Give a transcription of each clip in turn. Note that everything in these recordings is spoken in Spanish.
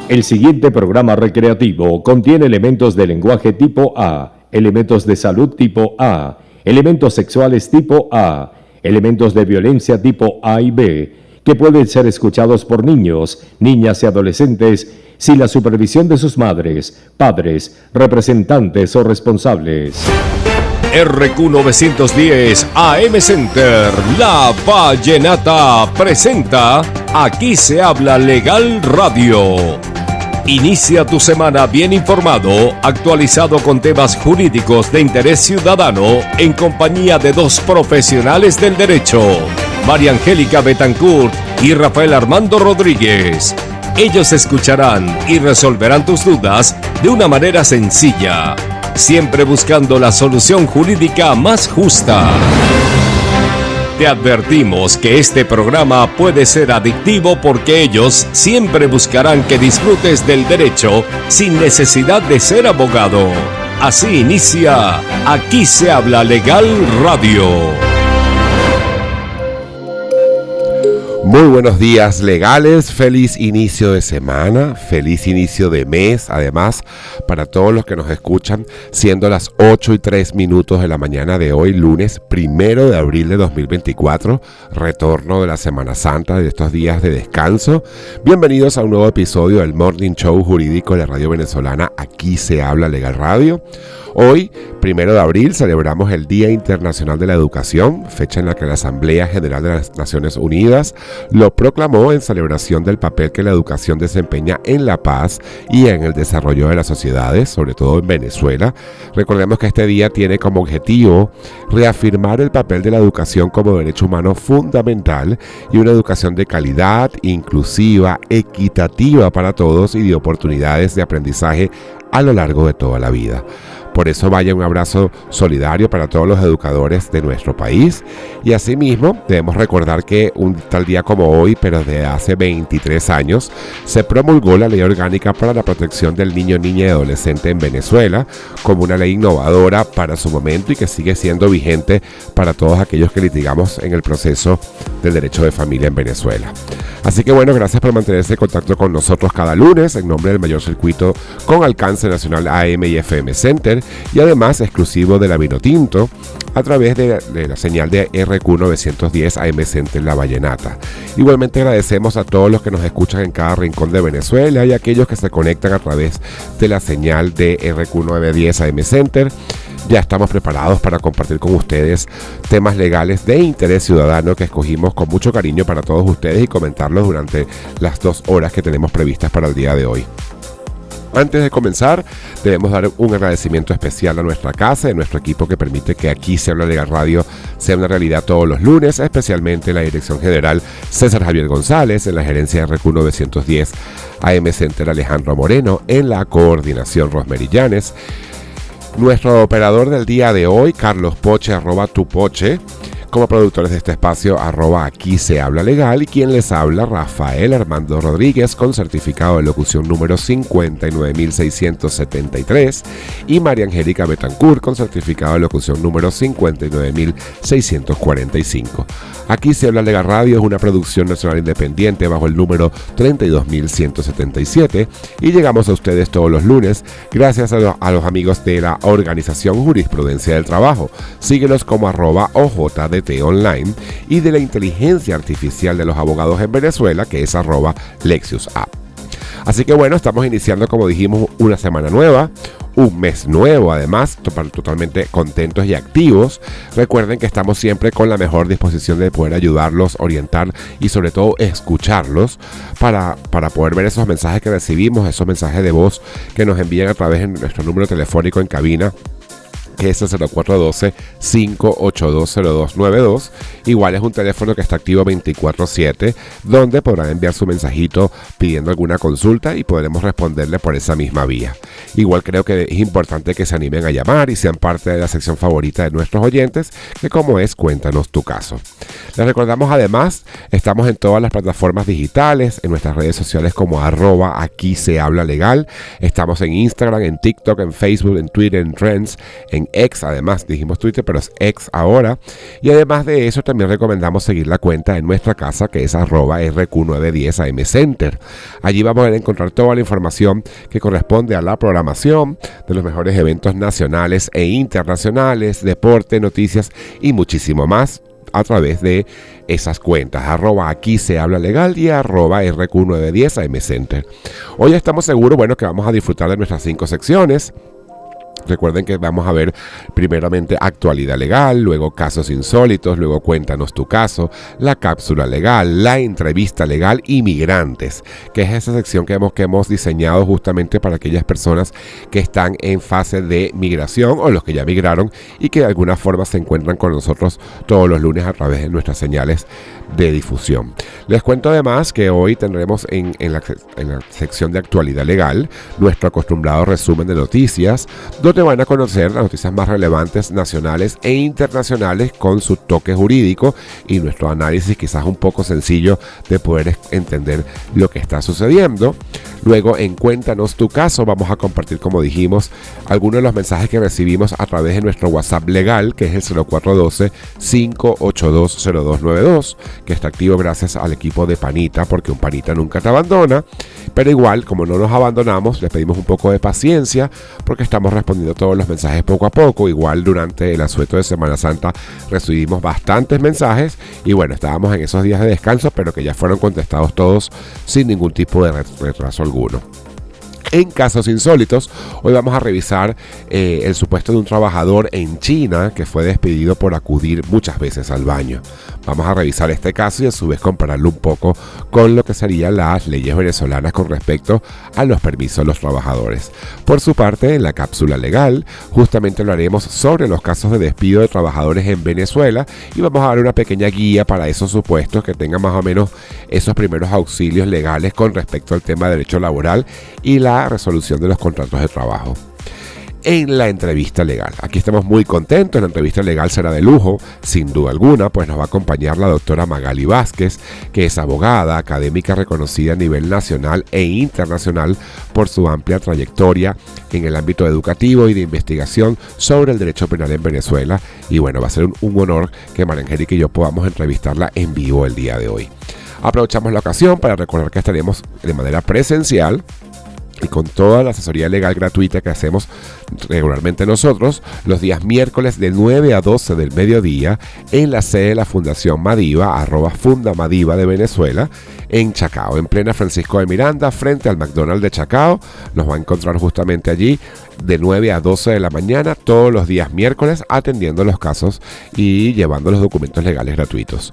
El siguiente programa recreativo contiene elementos de lenguaje tipo A, elementos de salud tipo A, elementos sexuales tipo A, elementos de violencia tipo A y B, que pueden ser escuchados por niños, niñas y adolescentes sin la supervisión de sus madres, padres, representantes o responsables. RQ910 AM Center, La Vallenata presenta Aquí se habla legal radio. Inicia tu semana bien informado, actualizado con temas jurídicos de interés ciudadano en compañía de dos profesionales del derecho, María Angélica Betancourt y Rafael Armando Rodríguez. Ellos escucharán y resolverán tus dudas de una manera sencilla, siempre buscando la solución jurídica más justa. Te advertimos que este programa puede ser adictivo porque ellos siempre buscarán que disfrutes del derecho sin necesidad de ser abogado. Así inicia Aquí se habla legal radio. Muy buenos días legales, feliz inicio de semana, feliz inicio de mes, además para todos los que nos escuchan, siendo las 8:03 de la mañana de hoy, lunes 1 de abril de 2024, retorno de la Semana Santa, de estos días de descanso. Bienvenidos a un nuevo episodio del Morning Show Jurídico de la Radio Venezolana, Aquí se habla legal radio. Hoy, 1 de abril, celebramos el Día Internacional de la Educación, fecha en la que la Asamblea General de las Naciones Unidas lo proclamó en celebración del papel que la educación desempeña en la paz y en el desarrollo de las sociedades, sobre todo en Venezuela. Recordemos que este día tiene como objetivo reafirmar el papel de la educación como derecho humano fundamental y una educación de calidad, inclusiva, equitativa para todos y de oportunidades de aprendizaje a lo largo de toda la vida. Por eso vaya un abrazo solidario para todos los educadores de nuestro país. Y asimismo, debemos recordar que un tal día como hoy, pero de hace 23 años, se promulgó la Ley Orgánica para la Protección del Niño, Niña y Adolescente en Venezuela, como una ley innovadora para su momento y que sigue siendo vigente para todos aquellos que litigamos en el proceso del derecho de familia en Venezuela. Así que bueno, gracias por mantenerse en contacto con nosotros cada lunes en nombre del mayor circuito con alcance nacional AM y FM Center, y además exclusivo de la Vinotinto a través de la señal de RQ910 AM Center La Vallenata. Igualmente agradecemos a todos los que nos escuchan en cada rincón de Venezuela y a aquellos que se conectan a través de la señal de RQ910 AM Center. Ya estamos preparados para compartir con ustedes temas legales de interés ciudadano que escogimos con mucho cariño para todos ustedes y comentarlos durante las 2 horas que tenemos previstas para el día de hoy. Antes de comenzar, debemos dar un agradecimiento especial a nuestra casa y a nuestro equipo que permite que Aquí se habla legal radio sea una realidad todos los lunes, especialmente la dirección general César Javier González, en la gerencia de RQ910 AM Center Alejandro Moreno, en la coordinación Rosmery Llanes. Nuestro operador del día de hoy, Carlos Poche, @tupoche, como productores de este espacio, @aquí se habla legal, y quien les habla, Rafael Armando Rodríguez, con certificado de locución número 59673, y María Angélica Betancourt, con certificado de locución número 59645. Aquí se habla legal radio es una producción nacional independiente bajo el número 32177, y llegamos a ustedes todos los lunes gracias a los amigos de la organización Jurisprudencia del Trabajo. Síguenos como @OJDT Online, y de la inteligencia artificial de los abogados en Venezuela, que es @LexiusApp. Así que bueno, estamos iniciando, como dijimos, una semana nueva, un mes nuevo, además, totalmente contentos y activos. Recuerden que estamos siempre con la mejor disposición de poder ayudarlos, orientar y sobre todo escucharlos para poder ver esos mensajes que recibimos, esos mensajes de voz que nos envían a través de nuestro número telefónico en cabina, que es el 0412-582-0292. Igual es un teléfono que está activo 24/7, donde podrán enviar su mensajito pidiendo alguna consulta y podremos responderle por esa misma vía. Igual creo que es importante que se animen a llamar y sean parte de la sección favorita de nuestros oyentes, que como es Cuéntanos tu caso. Les recordamos además, estamos en todas las plataformas digitales, en nuestras redes sociales como @aquí se habla legal. Estamos en Instagram, en TikTok, en Facebook, en Twitter, en Trends, en en X, además dijimos Twitter, pero es X ahora. Y además de eso, también recomendamos seguir la cuenta en nuestra casa, que es @RQ910 AM Center. Allí vamos a encontrar toda la información que corresponde a la programación de los mejores eventos nacionales e internacionales, deporte, noticias y muchísimo más a través de esas cuentas, @aquí se habla legal y @RQ910 AM Center. Hoy estamos seguros, bueno, que vamos a disfrutar de nuestras 5 secciones. Recuerden que vamos a ver primeramente actualidad legal, luego casos insólitos, luego cuéntanos tu caso, la cápsula legal, la entrevista legal y migrantes, que es esa sección que hemos diseñado justamente para aquellas personas que están en fase de migración o los que ya migraron y que de alguna forma se encuentran con nosotros todos los lunes a través de nuestras señales de difusión. Les cuento además que hoy tendremos en la sección de actualidad legal nuestro acostumbrado resumen de noticias, donde van a conocer las noticias más relevantes nacionales e internacionales con su toque jurídico y nuestro análisis quizás un poco sencillo de poder entender lo que está sucediendo. Luego en Cuéntanos tu caso vamos a compartir, como dijimos, algunos de los mensajes que recibimos a través de nuestro WhatsApp legal, que es el 0412-582-0292, que está activo gracias al equipo de Panita, porque un Panita nunca te abandona. Pero igual, como no nos abandonamos, les pedimos un poco de paciencia, porque estamos respondiendo todos los mensajes poco a poco. Igual durante el asueto de Semana Santa recibimos bastantes mensajes y bueno, estábamos en esos días de descanso, pero que ya fueron contestados todos sin ningún tipo de retraso alguno. En casos insólitos, hoy vamos a revisar el supuesto de un trabajador en China que fue despedido por acudir muchas veces al baño. Vamos a revisar este caso y a su vez compararlo un poco con lo que serían las leyes venezolanas con respecto a los permisos de los trabajadores. Por su parte, en la cápsula legal, justamente hablaremos sobre los casos de despido de trabajadores en Venezuela y vamos a dar una pequeña guía para esos supuestos que tengan más o menos esos primeros auxilios legales con respecto al tema de derecho laboral y la resolución de los contratos de trabajo. En la entrevista legal, aquí estamos muy contentos. La entrevista legal será de lujo, sin duda alguna, pues nos va a acompañar la doctora Magali Vázquez, que es abogada, académica reconocida a nivel nacional e internacional por su amplia trayectoria en el ámbito educativo y de investigación sobre el derecho penal en Venezuela. Y bueno, va a ser un honor que María Angélica y yo podamos entrevistarla en vivo el día de hoy. Aprovechamos la ocasión para recordar que estaremos de manera presencial y con toda la asesoría legal gratuita que hacemos regularmente nosotros, los días miércoles de 9 a 12 del mediodía en la sede de la Fundación Madiva, @Fundamadiva de Venezuela, en Chacao, en plena Francisco de Miranda, frente al McDonald's de Chacao. Nos va a encontrar justamente allí de 9 a 12 de la mañana, todos los días miércoles, atendiendo los casos y llevando los documentos legales gratuitos.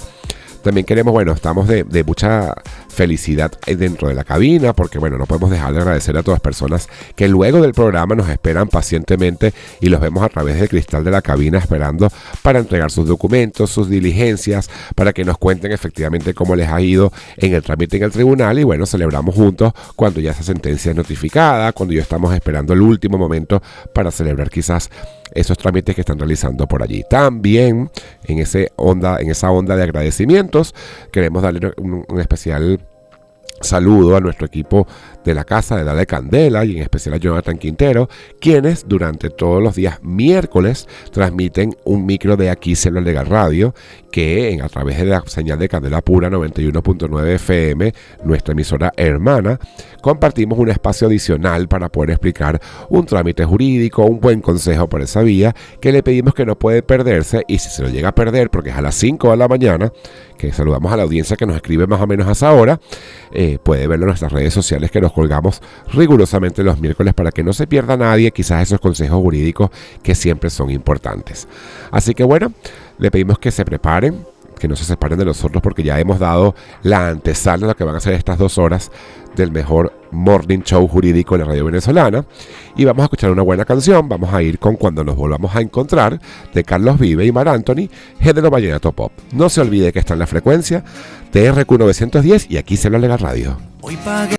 También queremos, bueno, estamos de mucha felicidad dentro de la cabina, porque bueno, no podemos dejar de agradecer a todas las personas que luego del programa nos esperan pacientemente y los vemos a través del cristal de la cabina esperando para entregar sus documentos, sus diligencias, para que nos cuenten efectivamente cómo les ha ido en el trámite en el tribunal y bueno, celebramos juntos cuando ya esa sentencia es notificada, cuando ya estamos esperando el último momento para celebrar quizás esos trámites que están realizando por allí. También en esa onda de agradecimientos queremos darle un especial saludo a nuestro equipo de la casa de Dale Candela y en especial a Jonathan Quintero, quienes durante todos los días miércoles transmiten un micro de Aquí se habla legal radio, que a través de la señal de Candela Pura 91.9 FM, nuestra emisora hermana, compartimos un espacio adicional para poder explicar un trámite jurídico, un buen consejo por esa vía, que le pedimos que no puede perderse, y si se lo llega a perder, porque es a las 5 de la mañana, que saludamos a la audiencia que nos escribe más o menos a esa hora, puede verlo en nuestras redes sociales que nos colgamos rigurosamente los miércoles para que no se pierda nadie quizás esos consejos jurídicos que siempre son importantes. Así que bueno, le pedimos que se preparen, que no se separen de nosotros porque ya hemos dado la antesala de lo que van a ser estas 2 horas del mejor morning show jurídico de la radio venezolana y vamos a escuchar una buena canción. Vamos a ir con Cuando nos volvamos a encontrar de Carlos Vive y Mar Anthony, género vallenato pop. No se olvide que está en la frecuencia de RQ 910 y aquí se habla legal radio. Hoy pagué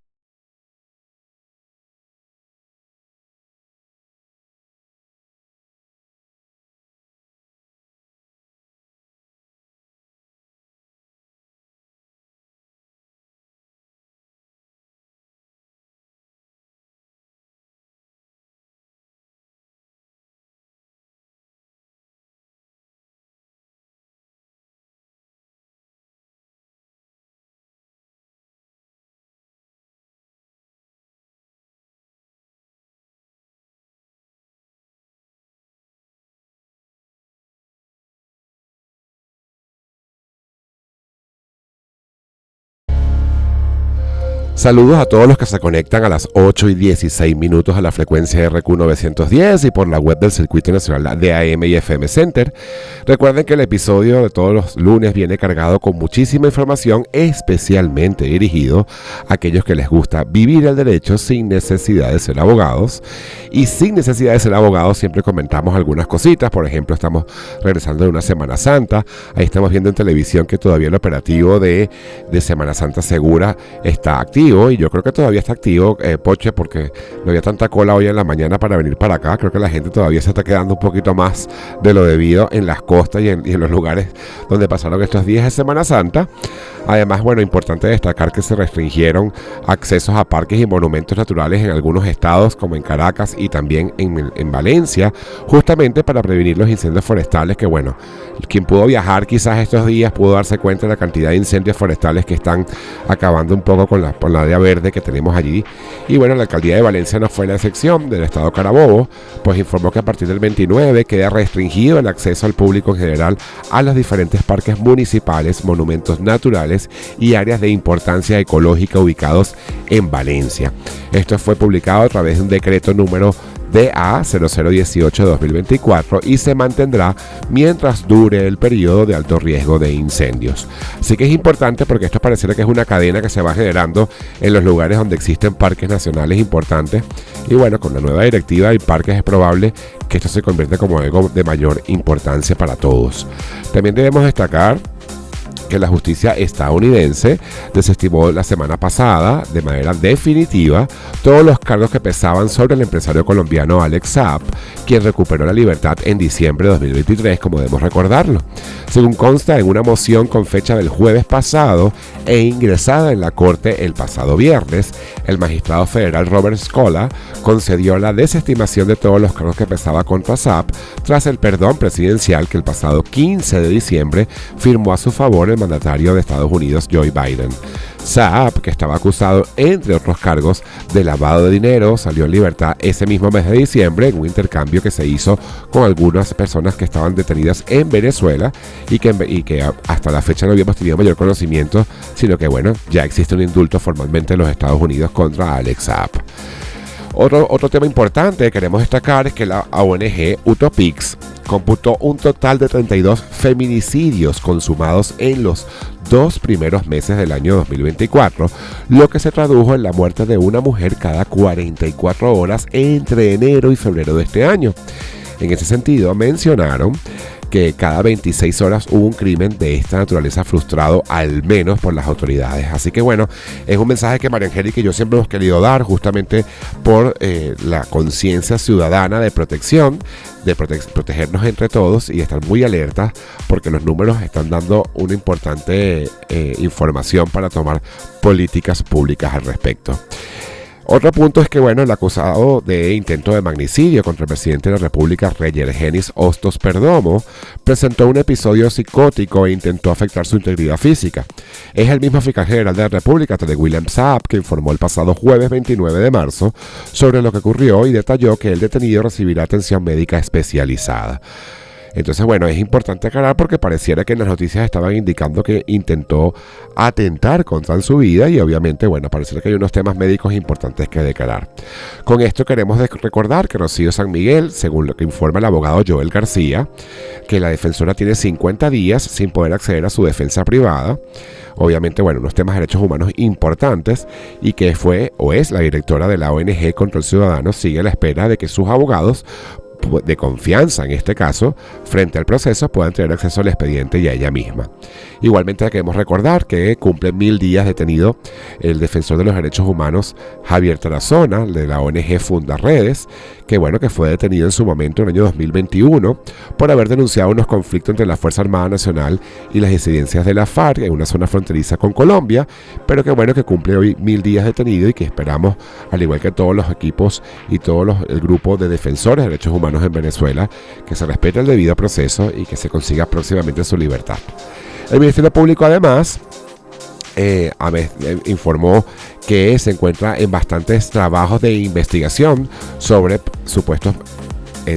Saludos a todos los que se conectan a las 8 y 16 minutos a la frecuencia RQ 910 y por la web del Circuito Nacional de AM y FM Center. Recuerden que el episodio de todos los lunes viene cargado con muchísima información, especialmente dirigido a aquellos que les gusta vivir el derecho sin necesidad de ser abogados. Y sin necesidad de ser abogados siempre comentamos algunas cositas. Por ejemplo, estamos regresando de una Semana Santa. Ahí estamos viendo en televisión que todavía el operativo de Semana Santa Segura está activo. Y yo creo que todavía está activo, Poche, porque no había tanta cola hoy en la mañana para venir para acá. Creo que la gente todavía se está quedando un poquito más de lo debido en las costas y en los lugares donde pasaron estos días de Semana Santa. Además, bueno, importante destacar que se restringieron accesos a parques y monumentos naturales en algunos estados, como en Caracas y también en Valencia, justamente para prevenir los incendios forestales, que bueno, quien pudo viajar quizás estos días pudo darse cuenta de la cantidad de incendios forestales que están acabando un poco con la área verde que tenemos allí. Y bueno, la alcaldía de Valencia no fue la excepción. Del estado Carabobo, pues informó que a partir del 29 queda restringido el acceso al público en general a los diferentes parques municipales, monumentos naturales y áreas de importancia ecológica ubicados en Valencia. Esto fue publicado a través de un decreto número DA 0018-2024 y se mantendrá mientras dure el periodo de alto riesgo de incendios. Así que es importante porque esto pareciera que es una cadena que se va generando en los lugares donde existen parques nacionales importantes. Y bueno, con la nueva directiva de parques es probable que esto se convierta como algo de mayor importancia para todos. También debemos destacar que la justicia estadounidense desestimó la semana pasada de manera definitiva todos los cargos que pesaban sobre el empresario colombiano Alex Saab, quien recuperó la libertad en diciembre de 2023, como debemos recordarlo. Según consta en una moción con fecha del jueves pasado e ingresada en la corte el pasado viernes, el magistrado federal Robert Scola concedió la desestimación de todos los cargos que pesaba contra Saab tras el perdón presidencial que el pasado 15 de diciembre firmó a su favor el mandatario de Estados Unidos, Joe Biden. Saab, que estaba acusado, entre otros cargos, de lavado de dinero, salió en libertad ese mismo mes de diciembre en un intercambio que se hizo con algunas personas que estaban detenidas en Venezuela y que hasta la fecha no habíamos tenido mayor conocimiento, sino que bueno, ya existe un indulto formalmente en los Estados Unidos contra Alex Saab. Otro tema importante que queremos destacar es que la ONG Utopix computó un total de 32 feminicidios consumados en los 2 primeros meses del año 2024, lo que se tradujo en la muerte de una mujer cada 44 horas entre enero y febrero de este año. En ese sentido, mencionaron que cada 26 horas hubo un crimen de esta naturaleza frustrado al menos por las autoridades. Así que bueno, es un mensaje que María Angélica y yo siempre hemos querido dar justamente por la conciencia ciudadana de protección, de protegernos entre todos y estar muy alertas porque los números están dando una importante información para tomar políticas públicas al respecto. Otro punto es que, bueno, el acusado de intento de magnicidio contra el presidente de la República, Reyergenis Hostos Perdomo, presentó un episodio psicótico e intentó afectar su integridad física. Es el mismo fiscal general de la República, Tadej William Saab, que informó el pasado jueves 29 de marzo sobre lo que ocurrió y detalló que el detenido recibirá atención médica especializada. Entonces, bueno, es importante aclarar porque pareciera que en las noticias estaban indicando que intentó atentar contra su vida y obviamente, bueno, pareciera que hay unos temas médicos importantes que declarar. Con esto queremos recordar que Rocío San Miguel, según lo que informa el abogado Joel García, que la defensora tiene 50 días sin poder acceder a su defensa privada. Obviamente, bueno, unos temas de derechos humanos importantes y que fue o es la directora de la ONG Control Ciudadano, sigue a la espera de que sus abogados de confianza en este caso, frente al proceso, puedan tener acceso al expediente y a ella misma. Igualmente queremos recordar que cumple 1000 días detenido el defensor de los derechos humanos Javier Tarazona, de la ONG Funda Redes, que bueno, que fue detenido en su momento en el año 2021 por haber denunciado unos conflictos entre la Fuerza Armada Nacional y las disidencias de la FARC en una zona fronteriza con Colombia, pero que bueno, que cumple hoy 1000 días detenido y que esperamos, al igual que todos los equipos y el grupo de defensores de derechos humanos en Venezuela, que se respete el debido proceso y que se consiga próximamente su libertad. El Ministerio Público además informó que se encuentra en bastantes trabajos de investigación sobre supuestos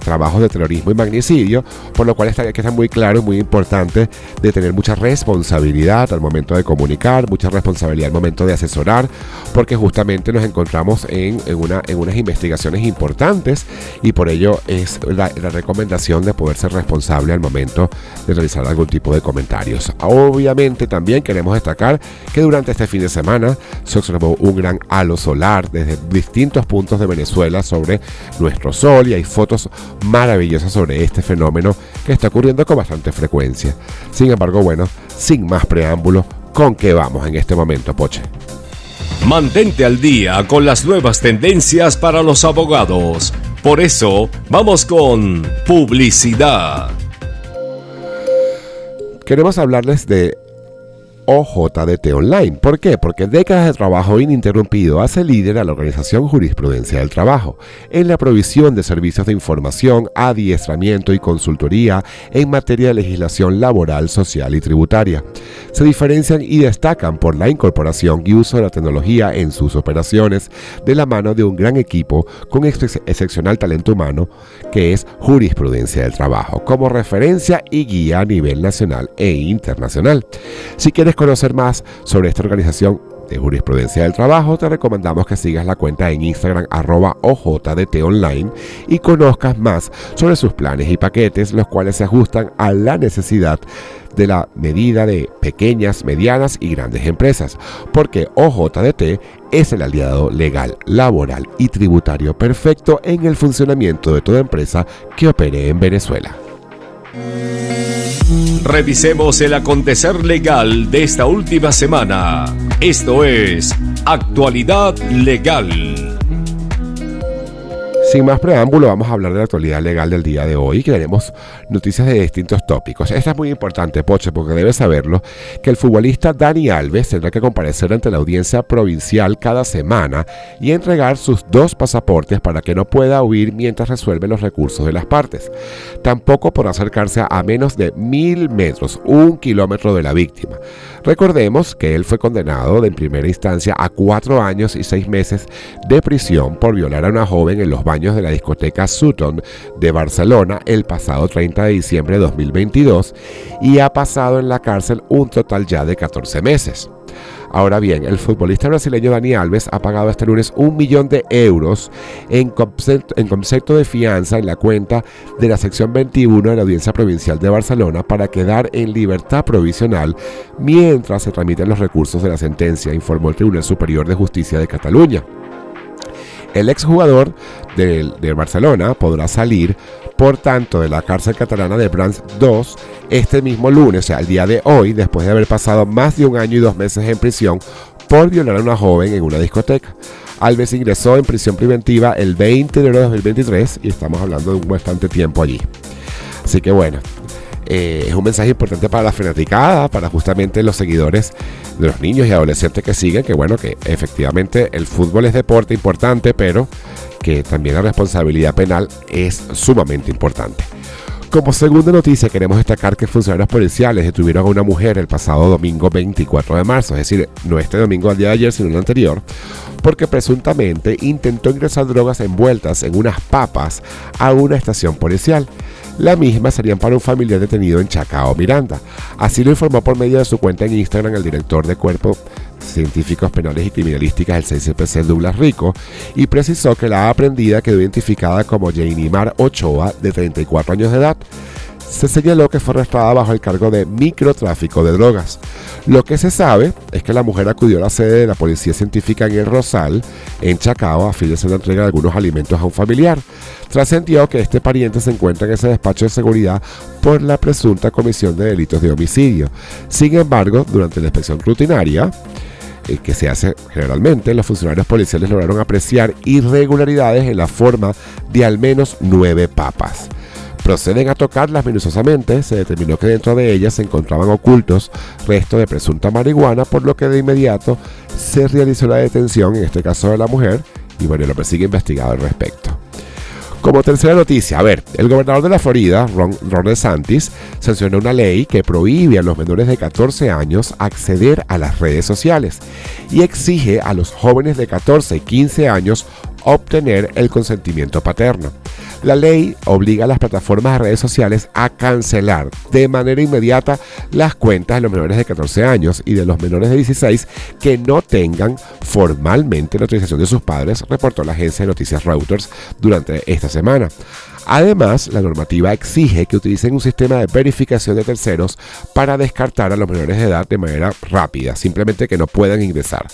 trabajos de terrorismo y magnicidio, por lo cual está muy claro y muy importante de tener mucha responsabilidad al momento de comunicar, mucha responsabilidad al momento de asesorar, porque justamente nos encontramos en unas investigaciones importantes y por ello es la recomendación de poder ser responsable al momento de realizar algún tipo de comentarios. Obviamente también queremos destacar que durante este fin de semana se observó un gran halo solar desde distintos puntos de Venezuela sobre nuestro sol y hay fotos maravillosas sobre este fenómeno que está ocurriendo con bastante frecuencia. Sin embargo, bueno, sin más preámbulos, ¿con qué vamos en este momento, Poche? Mantente al día con las nuevas tendencias para los abogados. Por eso, vamos con publicidad. Queremos hablarles de OJDT Online. ¿Por qué? Porque décadas de trabajo ininterrumpido hace líder a la organización Jurisprudencia del Trabajo en la provisión de servicios de información, adiestramiento y consultoría en materia de legislación laboral, social y tributaria. Se diferencian y destacan por la incorporación y uso de la tecnología en sus operaciones de la mano de un gran equipo con excepcional talento humano que es Jurisprudencia del Trabajo, como referencia y guía a nivel nacional e internacional. Si quieres conocer más sobre esta organización de Jurisprudencia del Trabajo, te recomendamos que sigas la cuenta en Instagram @OJDT Online y conozcas más sobre sus planes y paquetes, los cuales se ajustan a la necesidad de la medida de pequeñas, medianas y grandes empresas, porque OJDT es el aliado legal, laboral y tributario perfecto en el funcionamiento de toda empresa que opere en Venezuela. Revisemos el acontecer legal de esta última semana. Esto es Actualidad Legal. Sin más preámbulo, vamos a hablar de la actualidad legal del día de hoy, que tenemos noticias de distintos tópicos. Esta es muy importante, Poche, porque debes saberlo, que el futbolista Dani Alves tendrá que comparecer ante la audiencia provincial cada semana y entregar sus 2 pasaportes para que no pueda huir mientras resuelve los recursos de las partes. Tampoco podrá acercarse a menos de 1000 metros, 1 kilómetro de la víctima. Recordemos que él fue condenado en primera instancia a 4 años y 6 meses de prisión por violar a una joven en los baños de la discoteca Sutton de Barcelona el pasado 30 de diciembre de 2022 y ha pasado en la cárcel un total ya de 14 meses. Ahora bien, el futbolista brasileño Dani Alves ha pagado este lunes 1 millón de euros en concepto de fianza en la cuenta de la sección 21 de la Audiencia Provincial de Barcelona para quedar en libertad provisional mientras se tramitan los recursos de la sentencia, informó el Tribunal Superior de Justicia de Cataluña. El exjugador de Barcelona podrá salir, por tanto, de la cárcel catalana de Brans 2 este mismo lunes, o sea, el día de hoy, después de haber pasado más de 1 año y 2 meses en prisión por violar a una joven en una discoteca. Alves ingresó en prisión preventiva el 20 de enero de 2023 y estamos hablando de un bastante tiempo allí. Así que bueno, es un mensaje importante para la fanaticada, para justamente los seguidores de los niños y adolescentes que siguen, que bueno, que efectivamente el fútbol es deporte importante, pero que también la responsabilidad penal es sumamente importante. Como segunda noticia, queremos destacar que funcionarios policiales detuvieron a una mujer el pasado domingo 24 de marzo, es decir, no este domingo al día de ayer, sino el anterior, porque presuntamente intentó ingresar drogas envueltas en unas papas a una estación policial. La misma serían para un familiar detenido en Chacao, Miranda. Así lo informó por medio de su cuenta en Instagram el director de Cuerpos Científicos Penales y Criminalísticas del CCPC, Douglas Rico, y precisó que la aprendida quedó identificada como Jainimar Ochoa, de 34 años de edad. Se señaló que fue arrestada bajo el cargo de microtráfico de drogas. Lo que se sabe es que la mujer acudió a la sede de la Policía Científica en El Rosal, en Chacao, a fin de hacer la entrega de algunos alimentos a un familiar. Trascendió que este pariente se encuentra en ese despacho de seguridad por la presunta comisión de delitos de homicidio. Sin embargo, durante la inspección rutinaria, que se hace generalmente, los funcionarios policiales lograron apreciar irregularidades en la forma de al menos 9 papas. Proceden a tocarlas minuciosamente, se determinó que dentro de ellas se encontraban ocultos restos de presunta marihuana, por lo que de inmediato se realizó la detención, en este caso de la mujer, y bueno, lo persigue investigado al respecto. Como tercera noticia, el gobernador de la Florida, Ron DeSantis, sancionó una ley que prohíbe a los menores de 14 años acceder a las redes sociales y exige a los jóvenes de 14 y 15 años obtener el consentimiento paterno. La ley obliga a las plataformas de redes sociales a cancelar de manera inmediata las cuentas de los menores de 14 años y de los menores de 16 que no tengan formalmente la autorización de sus padres, reportó la agencia de noticias Reuters durante esta semana. Además, la normativa exige que utilicen un sistema de verificación de terceros para descartar a los menores de edad de manera rápida, simplemente que no puedan ingresar.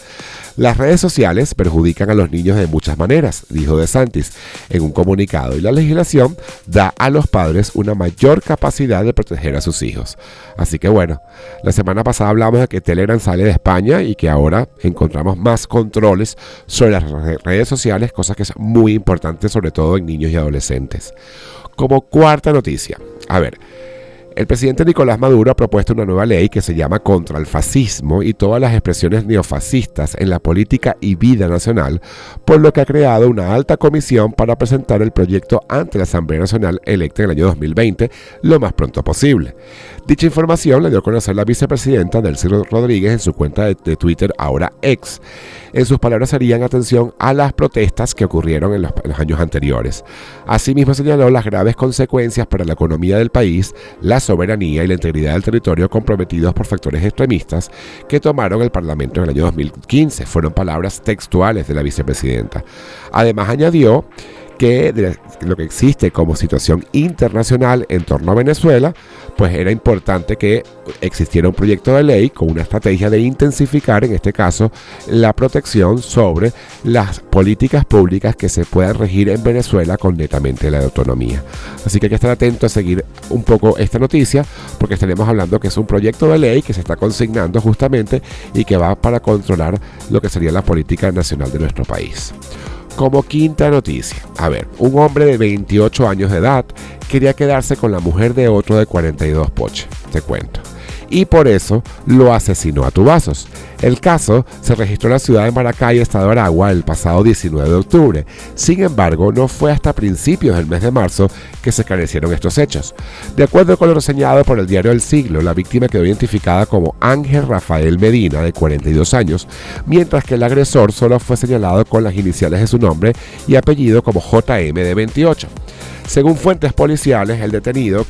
Las redes sociales perjudican a los niños de muchas maneras, dijo DeSantis en un comunicado, y la legislación da a los padres una mayor capacidad de proteger a sus hijos. Así que bueno, la semana pasada hablamos de que Telegram sale de España y que ahora encontramos más controles sobre las redes sociales, cosa que es muy importante sobre todo en niños y adolescentes. Como cuarta noticia, el presidente Nicolás Maduro ha propuesto una nueva ley que se llama Contra el Fascismo y todas las expresiones neofascistas en la política y vida nacional, por lo que ha creado una alta comisión para presentar el proyecto ante la Asamblea Nacional electa en el año 2020 lo más pronto posible. Dicha información la dio a conocer la vicepresidenta Delcy Rodríguez en su cuenta de Twitter, ahora X. En sus palabras harían atención a las protestas que ocurrieron en los años anteriores. Asimismo señaló las graves consecuencias para la economía del país, la soberanía y la integridad del territorio comprometidos por factores extremistas que tomaron el Parlamento en el año 2015. Fueron palabras textuales de la vicepresidenta. Además añadió que de lo que existe como situación internacional en torno a Venezuela, pues era importante que existiera un proyecto de ley con una estrategia de intensificar, en este caso, la protección sobre las políticas públicas que se puedan regir en Venezuela con netamente la autonomía. Así que hay que estar atento a seguir un poco esta noticia, porque estaremos hablando que es un proyecto de ley que se está consignando justamente y que va para controlar lo que sería la política nacional de nuestro país. Como quinta noticia, un hombre de 28 años de edad quería quedarse con la mujer de otro de 42, poche, te cuento. Y por eso lo asesinó a tubazos. El caso se registró en la ciudad de Maracay, estado de Aragua, el pasado 19 de octubre. Sin embargo, no fue hasta principios del mes de marzo que se esclarecieron estos hechos. De acuerdo con lo reseñado por el diario El Siglo, la víctima quedó identificada como Ángel Rafael Medina, de 42 años, mientras que el agresor solo fue señalado con las iniciales de su nombre y apellido como JM, de 28. Según fuentes policiales, el detenido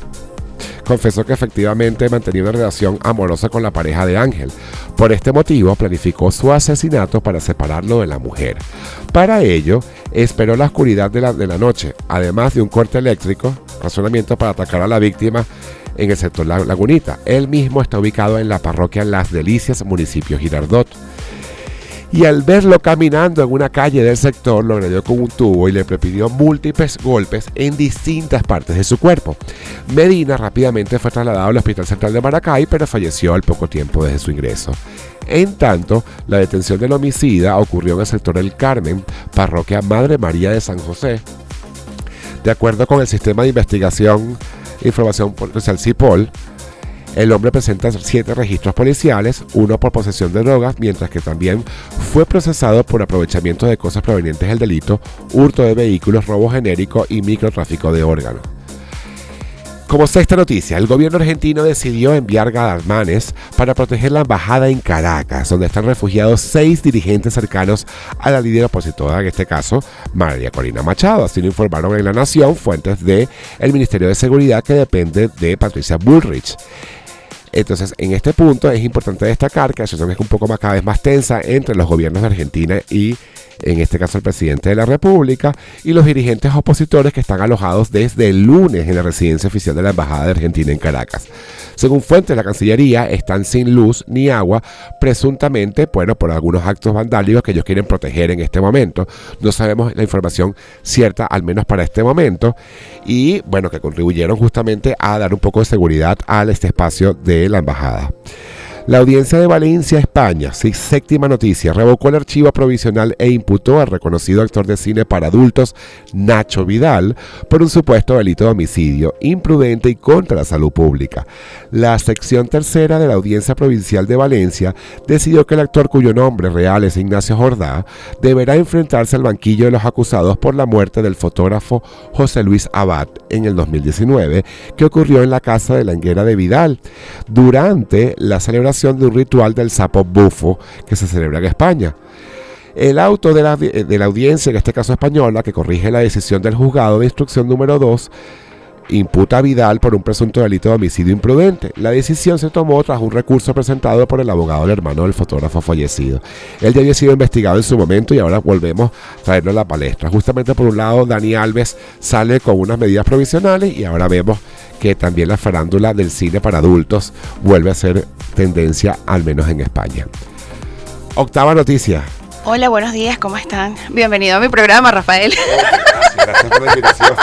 confesó que efectivamente mantenía una relación amorosa con la pareja de Ángel. Por este motivo, planificó su asesinato para separarlo de la mujer. Para ello, esperó la oscuridad de la noche, además de un corte eléctrico, razonamiento para atacar a la víctima en el sector Lagunita. Él mismo está ubicado en la parroquia Las Delicias, municipio Girardot. Y al verlo caminando en una calle del sector, lo agredió con un tubo y le propinó múltiples golpes en distintas partes de su cuerpo. Medina rápidamente fue trasladado al Hospital Central de Maracay, pero falleció al poco tiempo desde su ingreso. En tanto, la detención del homicida ocurrió en el sector El Carmen, parroquia Madre María de San José. De acuerdo con el sistema de investigación e información policial CIPOL, el hombre presenta 7 registros policiales, 1 por posesión de drogas, mientras que también fue procesado por aprovechamiento de cosas provenientes del delito, hurto de vehículos, robo genérico y microtráfico de órganos. Como sexta noticia, el gobierno argentino decidió enviar guardamanes para proteger la embajada en Caracas, donde están refugiados 6 dirigentes cercanos a la líder opositora, en este caso, María Corina Machado. Así lo informaron en La Nación fuentes del Ministerio de Seguridad, que depende de Patricia Bullrich. Entonces, en este punto es importante destacar que la situación es un poco cada vez más tensa entre los gobiernos de Argentina y, en este caso, el presidente de la República y los dirigentes opositores que están alojados desde el lunes en la residencia oficial de la Embajada de Argentina en Caracas. Según fuentes de la Cancillería, están sin luz ni agua, presuntamente, por algunos actos vandálicos que ellos quieren proteger en este momento. No sabemos la información cierta, al menos para este momento, y que contribuyeron justamente a dar un poco de seguridad a este espacio de la embajada. La audiencia de Valencia, España, séptima noticia, revocó el archivo provisional e imputó al reconocido actor de cine para adultos Nacho Vidal por un supuesto delito de homicidio imprudente y contra la salud pública. La sección tercera de la audiencia provincial de Valencia decidió que el actor, cuyo nombre real es Ignacio Jordá, deberá enfrentarse al banquillo de los acusados por la muerte del fotógrafo José Luis Abad en el 2019, que ocurrió en la casa de la Anguera de Vidal, durante la celebración de un ritual del sapo bufo que se celebra en España. El auto de la audiencia, en este caso española, que corrige la decisión del juzgado de instrucción número 2, imputa a Vidal por un presunto delito de homicidio imprudente. La decisión se tomó tras un recurso presentado por el abogado del hermano del fotógrafo fallecido. Él ya había sido investigado en su momento y ahora volvemos a traerlo a la palestra. Justamente por un lado, Dani Alves sale con unas medidas provisionales y ahora vemos que también la farándula del cine para adultos vuelve a ser tendencia, al menos en España. Octava noticia. Hola, buenos días, ¿cómo están? Bienvenido a mi programa, Rafael. Gracias por la invitación.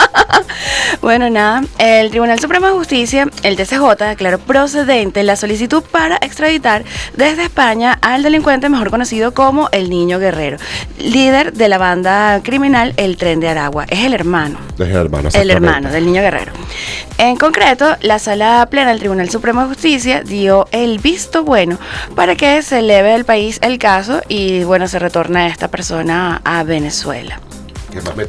Bueno, nada, el Tribunal Supremo de Justicia, el TCJ, declaró procedente la solicitud para extraditar desde España al delincuente mejor conocido como el Niño Guerrero, líder de la banda criminal El Tren de Aragua. Es el hermano. El hermano del Niño Guerrero. En concreto, la Sala Plena del Tribunal Supremo de Justicia dio el visto bueno para que se eleve al país el caso y, bueno, se retorna esta persona a Venezuela.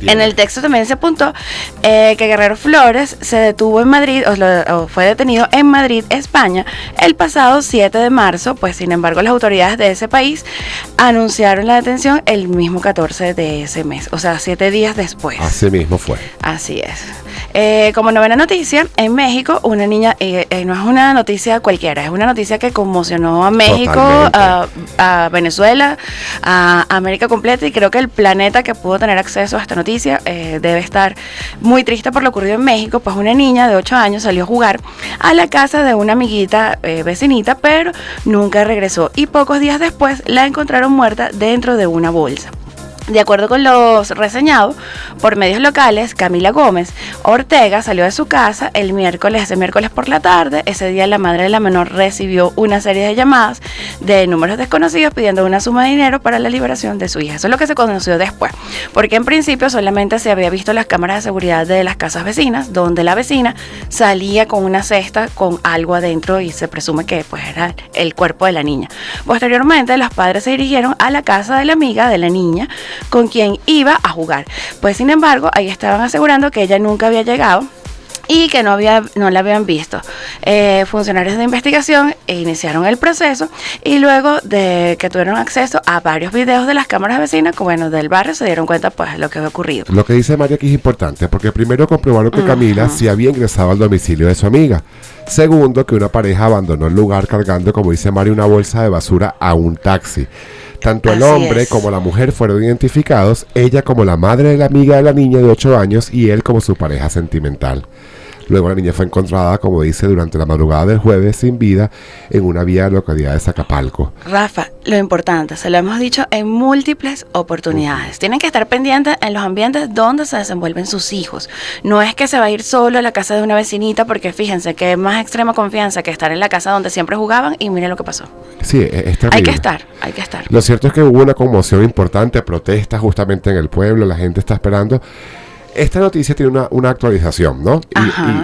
En el texto también se apuntó que Guerrero Flores se detuvo en Madrid, o fue detenido en Madrid, España, el pasado 7 de marzo, pues sin embargo las autoridades de ese país anunciaron la detención el mismo 14 de ese mes, o sea, 7 días después. Así mismo fue. Así es. Como novena noticia, en México, una niña, no es una noticia cualquiera, es una noticia que conmocionó a México, a Venezuela, a América completa, y creo que el planeta que pudo tener acceso a esta noticia debe estar muy triste por lo ocurrido en México. Pues una niña de 8 años salió a jugar a la casa de una amiguita vecinita, pero nunca regresó, y pocos días después la encontraron muerta dentro de una bolsa. De acuerdo con los reseñados por medios locales, Camila Gómez Ortega salió de su casa ese miércoles por la tarde. Ese día la madre de la menor recibió una serie de llamadas de números desconocidos pidiendo una suma de dinero para la liberación de su hija. Eso es lo que se conoció después, porque en principio solamente se había visto las cámaras de seguridad de las casas vecinas, donde la vecina salía con una cesta con algo adentro y se presume que pues era el cuerpo de la niña. Posteriormente, los padres se dirigieron a la casa de la amiga de la niña con quien iba a jugar. Pues sin embargo, ahí estaban asegurando que ella nunca había llegado y que no la habían visto. Funcionarios de investigación iniciaron el proceso y luego de que tuvieron acceso a varios videos de las cámaras vecinas, bueno, del barrio, se dieron cuenta pues lo que había ocurrido. Lo que dice María aquí es importante, porque primero comprobaron que Camila sí había ingresado al domicilio de su amiga. Segundo, que una pareja abandonó el lugar cargando, como dice María, una bolsa de basura a un taxi. Tanto el hombre como la mujer fueron identificados, ella como la madre de la amiga de la niña de 8 años y él como su pareja sentimental. Luego la niña fue encontrada, como dice, durante la madrugada del jueves sin vida en una vía de la localidad de Zacapalco. Rafa, lo importante, se lo hemos dicho en múltiples oportunidades. Tienen que estar pendientes en los ambientes donde se desenvuelven sus hijos. No es que se va a ir solo a la casa de una vecinita, porque fíjense que es más extrema confianza que estar en la casa donde siempre jugaban y miren lo que pasó. Sí, es terrible. Hay que estar. Lo cierto es que hubo una conmoción importante, protestas justamente en el pueblo, la gente está esperando. Esta noticia tiene una actualización, ¿no?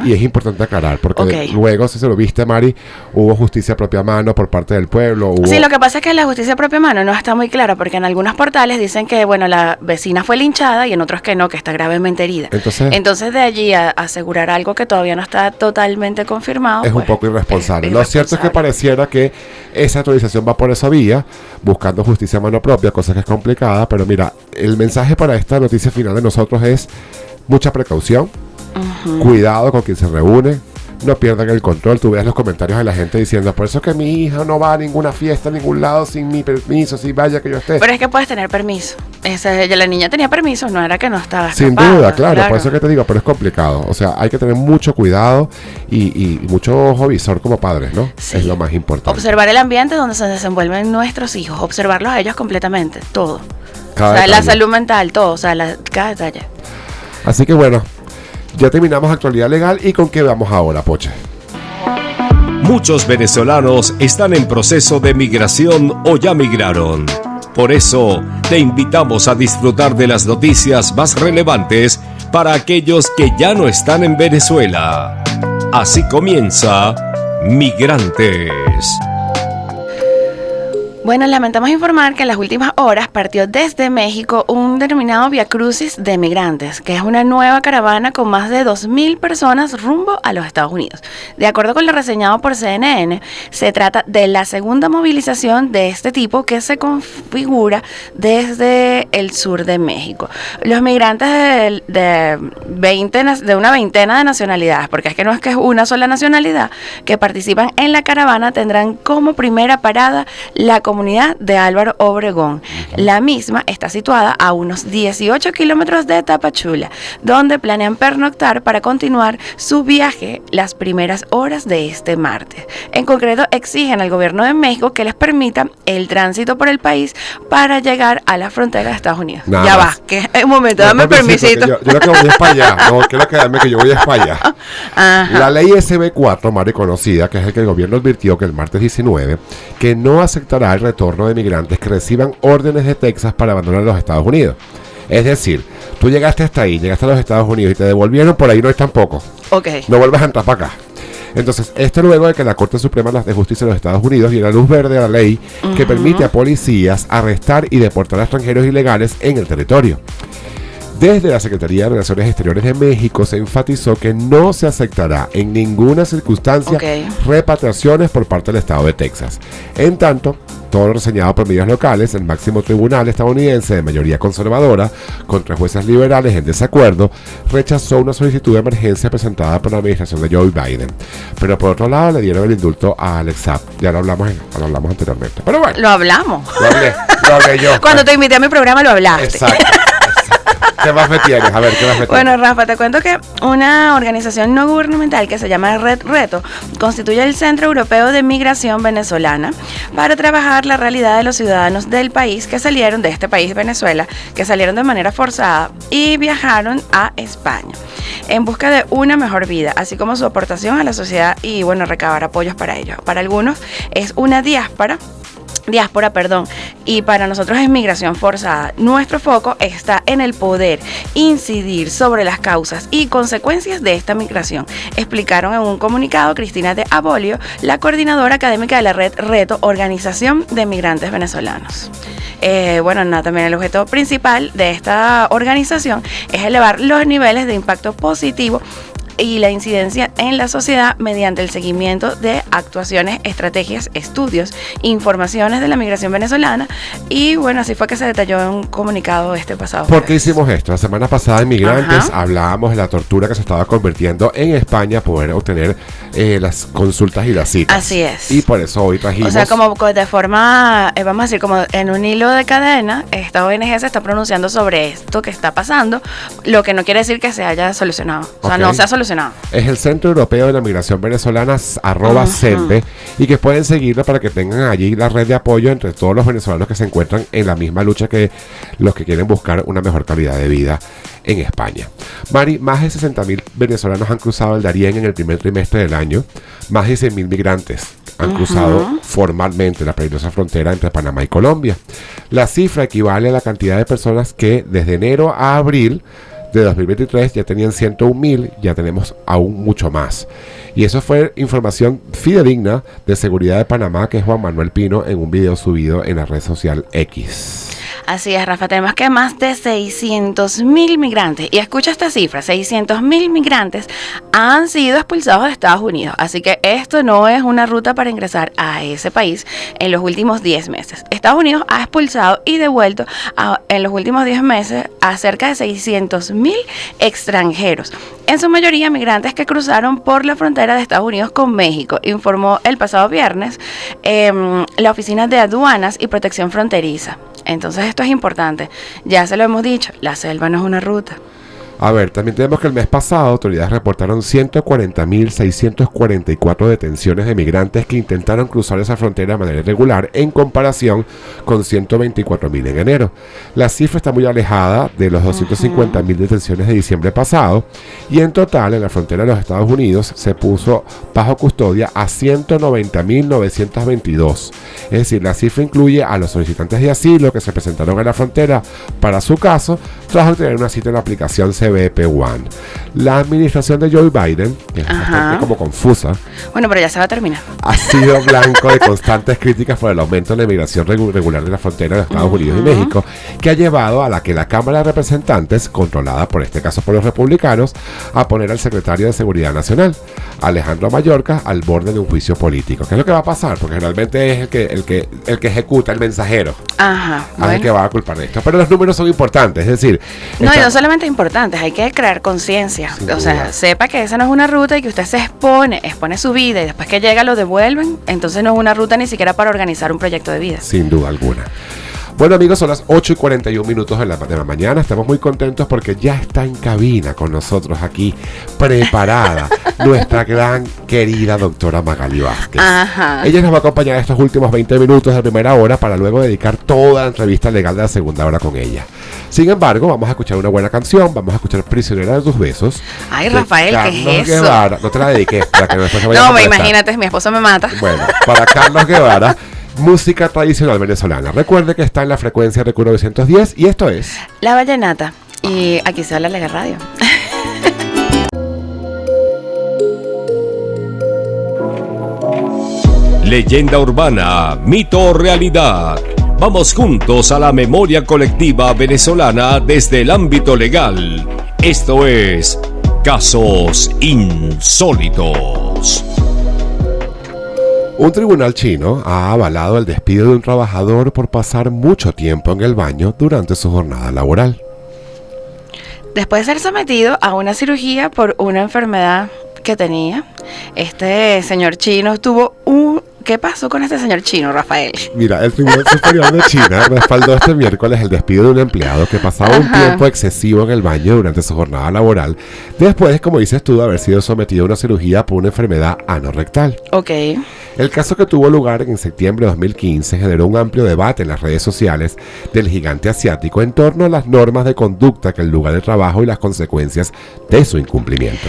Y es importante aclarar, porque luego, si se lo viste, Mari, hubo justicia a propia mano por parte del pueblo. Sí, lo que pasa es que la justicia a propia mano no está muy clara, porque en algunos portales dicen que, bueno, la vecina fue linchada y en otros que no, que está gravemente herida. Entonces de allí a asegurar algo que todavía no está totalmente confirmado, es pues, un poco irresponsable. Lo cierto es que pareciera que esa actualización va por esa vía, buscando justicia a mano propia, cosa que es complicada, pero mira, el mensaje para esta noticia final de nosotros es mucha precaución, cuidado con quien se reúne, no pierdan el control. Tú veas los comentarios de la gente diciendo, por eso que mi hija no va a ninguna fiesta, a ningún lado sin mi permiso, si vaya que yo esté. Pero es que puedes tener permiso. La niña tenía permiso, no era que no estaba sin duda, claro, por eso que te digo, pero es complicado. O sea, hay que tener mucho cuidado y mucho ojo visor como padres, ¿no? Sí. Es lo más importante. Observar el ambiente donde se desenvuelven nuestros hijos, observarlos a ellos completamente, todo. Cada detalle. La salud mental, todo, cada detalle. Así que bueno, ya terminamos actualidad legal y con qué vamos ahora, Poche. Muchos venezolanos están en proceso de migración o ya migraron. Por eso, te invitamos a disfrutar de las noticias más relevantes para aquellos que ya no están en Venezuela. Así comienza Migrantes. Bueno, lamentamos informar que en las últimas horas partió desde México un denominado Via Crucis de migrantes, que es una nueva caravana con más de 2.000 personas rumbo a los Estados Unidos. De acuerdo con lo reseñado por CNN, se trata de la segunda movilización de este tipo que se configura desde el sur de México. Los migrantes de una veintena de nacionalidades, porque es que no es que es una sola nacionalidad, que participan en la caravana tendrán como primera parada la comunidad de Álvaro Obregón. La misma está situada a unos 18 kilómetros de Tapachula, donde planean pernoctar para continuar su viaje las primeras horas de este martes. En concreto, exigen al gobierno de México que les permita el tránsito por el país para llegar a la frontera de Estados Unidos. Nada ya más. va, que un momento, dame permisito. Yo lo que voy es para allá, no quiero quedarme que yo voy es para allá. Ajá. La ley SB4, más reconocida, que es el que el gobierno advirtió que el martes 19, que no aceptará el retorno de migrantes que reciban órdenes de Texas para abandonar los Estados Unidos. Es decir, tú llegaste hasta ahí, llegaste a los Estados Unidos y te devolvieron, por ahí no es tampoco. Ok. No vuelvas a entrar para acá. Entonces, esto luego de que la Corte Suprema de Justicia de los Estados Unidos diera luz verde a la ley que permite a policías arrestar y deportar a extranjeros ilegales en el territorio. Desde la Secretaría de Relaciones Exteriores de México se enfatizó que no se aceptará en ninguna circunstancia repatriaciones por parte del Estado de Texas. En tanto, todo lo reseñado por medios locales, el máximo tribunal estadounidense de mayoría conservadora, con 3 jueces liberales en desacuerdo, rechazó una solicitud de emergencia presentada por la administración de Joe Biden. Pero por otro lado le dieron el indulto a Alex Saab. Ya lo hablamos anteriormente. Pero bueno. Lo hablamos. Lo hablé yo. Cuando te invité a mi programa lo hablaste. Exacto. ¿Qué más me tienes? A ver, ¿qué más me tienes? Bueno, Rafa, te cuento que una organización no gubernamental que se llama Red Reto constituye el Centro Europeo de Migración Venezolana para trabajar la realidad de los ciudadanos del país que salieron de este país, Venezuela, que salieron de manera forzada y viajaron a España en busca de una mejor vida, así como su aportación a la sociedad y, bueno, recabar apoyos para ellos. Para algunos es una diáspora, y para nosotros es migración forzada. Nuestro foco está en el poder incidir sobre las causas y consecuencias de esta migración, explicaron en un comunicado Cristina de Abolio, la coordinadora académica de la Red Reto, Organización de Migrantes Venezolanos. También el objeto principal de esta organización es elevar los niveles de impacto positivo y la incidencia en la sociedad mediante el seguimiento de actuaciones, estrategias, estudios, informaciones de la migración venezolana. Y bueno, así fue que se detalló en un comunicado este pasado ¿Por qué jueves. hicimos esto? La semana pasada en Migrantes hablábamos de la tortura que se estaba convirtiendo en España poder obtener las consultas y las citas. Así es. Y por eso hoy trajimos... O sea, como de forma, vamos a decir, como en un hilo de cadena, esta ONG se está pronunciando sobre esto que está pasando, lo que no quiere decir que se haya solucionado. O sea, no se ha solucionado. Es el Centro Europeo de la Migración Venezolana, @CEMVE, y que pueden seguirlo para que tengan allí la red de apoyo entre todos los venezolanos que se encuentran en la misma lucha que los que quieren buscar una mejor calidad de vida en España. Mari, más de 60.000 venezolanos han cruzado el Darién en el primer trimestre del año. Más de 100.000 migrantes han cruzado formalmente la peligrosa frontera entre Panamá y Colombia. La cifra equivale a la cantidad de personas que desde enero a abril de 2023 ya tenían 101.000, ya tenemos aún mucho más. Y eso fue información fidedigna de Seguridad de Panamá, que es Juan Manuel Pino, en un video subido en la red social X. Así es, Rafa, tenemos que más de 600.000 migrantes, y escucha esta cifra, 600.000 migrantes han sido expulsados de Estados Unidos, así que esto no es una ruta para ingresar a ese país en los últimos 10 meses. Estados Unidos ha expulsado y devuelto en los últimos 10 meses a cerca de 600.000 extranjeros, en su mayoría migrantes que cruzaron por la frontera de Estados Unidos con México, informó el pasado viernes la Oficina de Aduanas y Protección Fronteriza. Entonces esto es importante, ya se lo hemos dicho, la selva no es una ruta. A ver, también tenemos que el mes pasado autoridades reportaron 140.644 detenciones de migrantes que intentaron cruzar esa frontera de manera irregular en comparación con 124.000 en enero. La cifra está muy alejada de los 250.000 detenciones de diciembre pasado, y en total en la frontera de los Estados Unidos se puso bajo custodia a 190.922. Es decir, la cifra incluye a los solicitantes de asilo que se presentaron a la frontera para su caso, tras obtener una cita en la aplicación CBP One. La administración de Joe Biden, que es bastante como confusa, bueno, pero ya se va a terminar, ha sido blanco de constantes críticas por el aumento de la inmigración regular de la frontera de Estados Unidos y México, que ha llevado a que la Cámara de Representantes, controlada por este caso por los republicanos, a poner al secretario de Seguridad Nacional, Alejandro Mayorkas, al borde de un juicio político. ¿Qué es lo que va a pasar? Porque realmente es el que ejecuta, el mensajero. Bueno. El que va a culpar de esto. Pero los números son importantes, es decir... No, y no solamente importantes, hay que crear conciencia. O sea, sepa que esa no es una ruta y que usted se expone su vida y después que llega lo devuelven, entonces no es una ruta ni siquiera para organizar un proyecto de vida. Sin duda alguna. Bueno, amigos, son las 8:41 de la mañana. Estamos muy contentos porque ya está en cabina con nosotros aquí, preparada, nuestra gran querida doctora Magali Vázquez. Ella nos va a acompañar estos últimos 20 minutos de primera hora para luego dedicar toda la entrevista legal de la segunda hora con ella. Sin embargo, vamos a escuchar una buena canción, vamos a escuchar Prisionera de tus besos. Ay, Rafael, Carlos ¿qué es eso? Guevara. No te la dediqué para que después se vaya No, a molestar. imagínate, mi esposo me mata. Bueno, para Carlos Guevara, música tradicional venezolana. Recuerde que está en la frecuencia RQ 910 y esto es La Vallenata. Y aquí se habla Legal Radio. Leyenda urbana, mito o realidad. Vamos juntos a la memoria colectiva venezolana desde el ámbito legal. Esto es Casos Insólitos. un tribunal chino ha avalado el despido de un trabajador por pasar mucho tiempo en el baño durante su jornada laboral. Después de ser sometido a una cirugía por una enfermedad que tenía, este señor chino tuvo un... ¿Qué pasó con este señor chino, Rafael? Mira, el Tribunal Superior de China respaldó este miércoles el despido de un empleado que pasaba un tiempo excesivo en el baño durante su jornada laboral, después, como dices tú, de haber sido sometido a una cirugía por una enfermedad anorrectal. Ok. El caso, que tuvo lugar en septiembre de 2015, generó un amplio debate en las redes sociales del gigante asiático en torno a las normas de conducta que el lugar de trabajo y las consecuencias de su incumplimiento.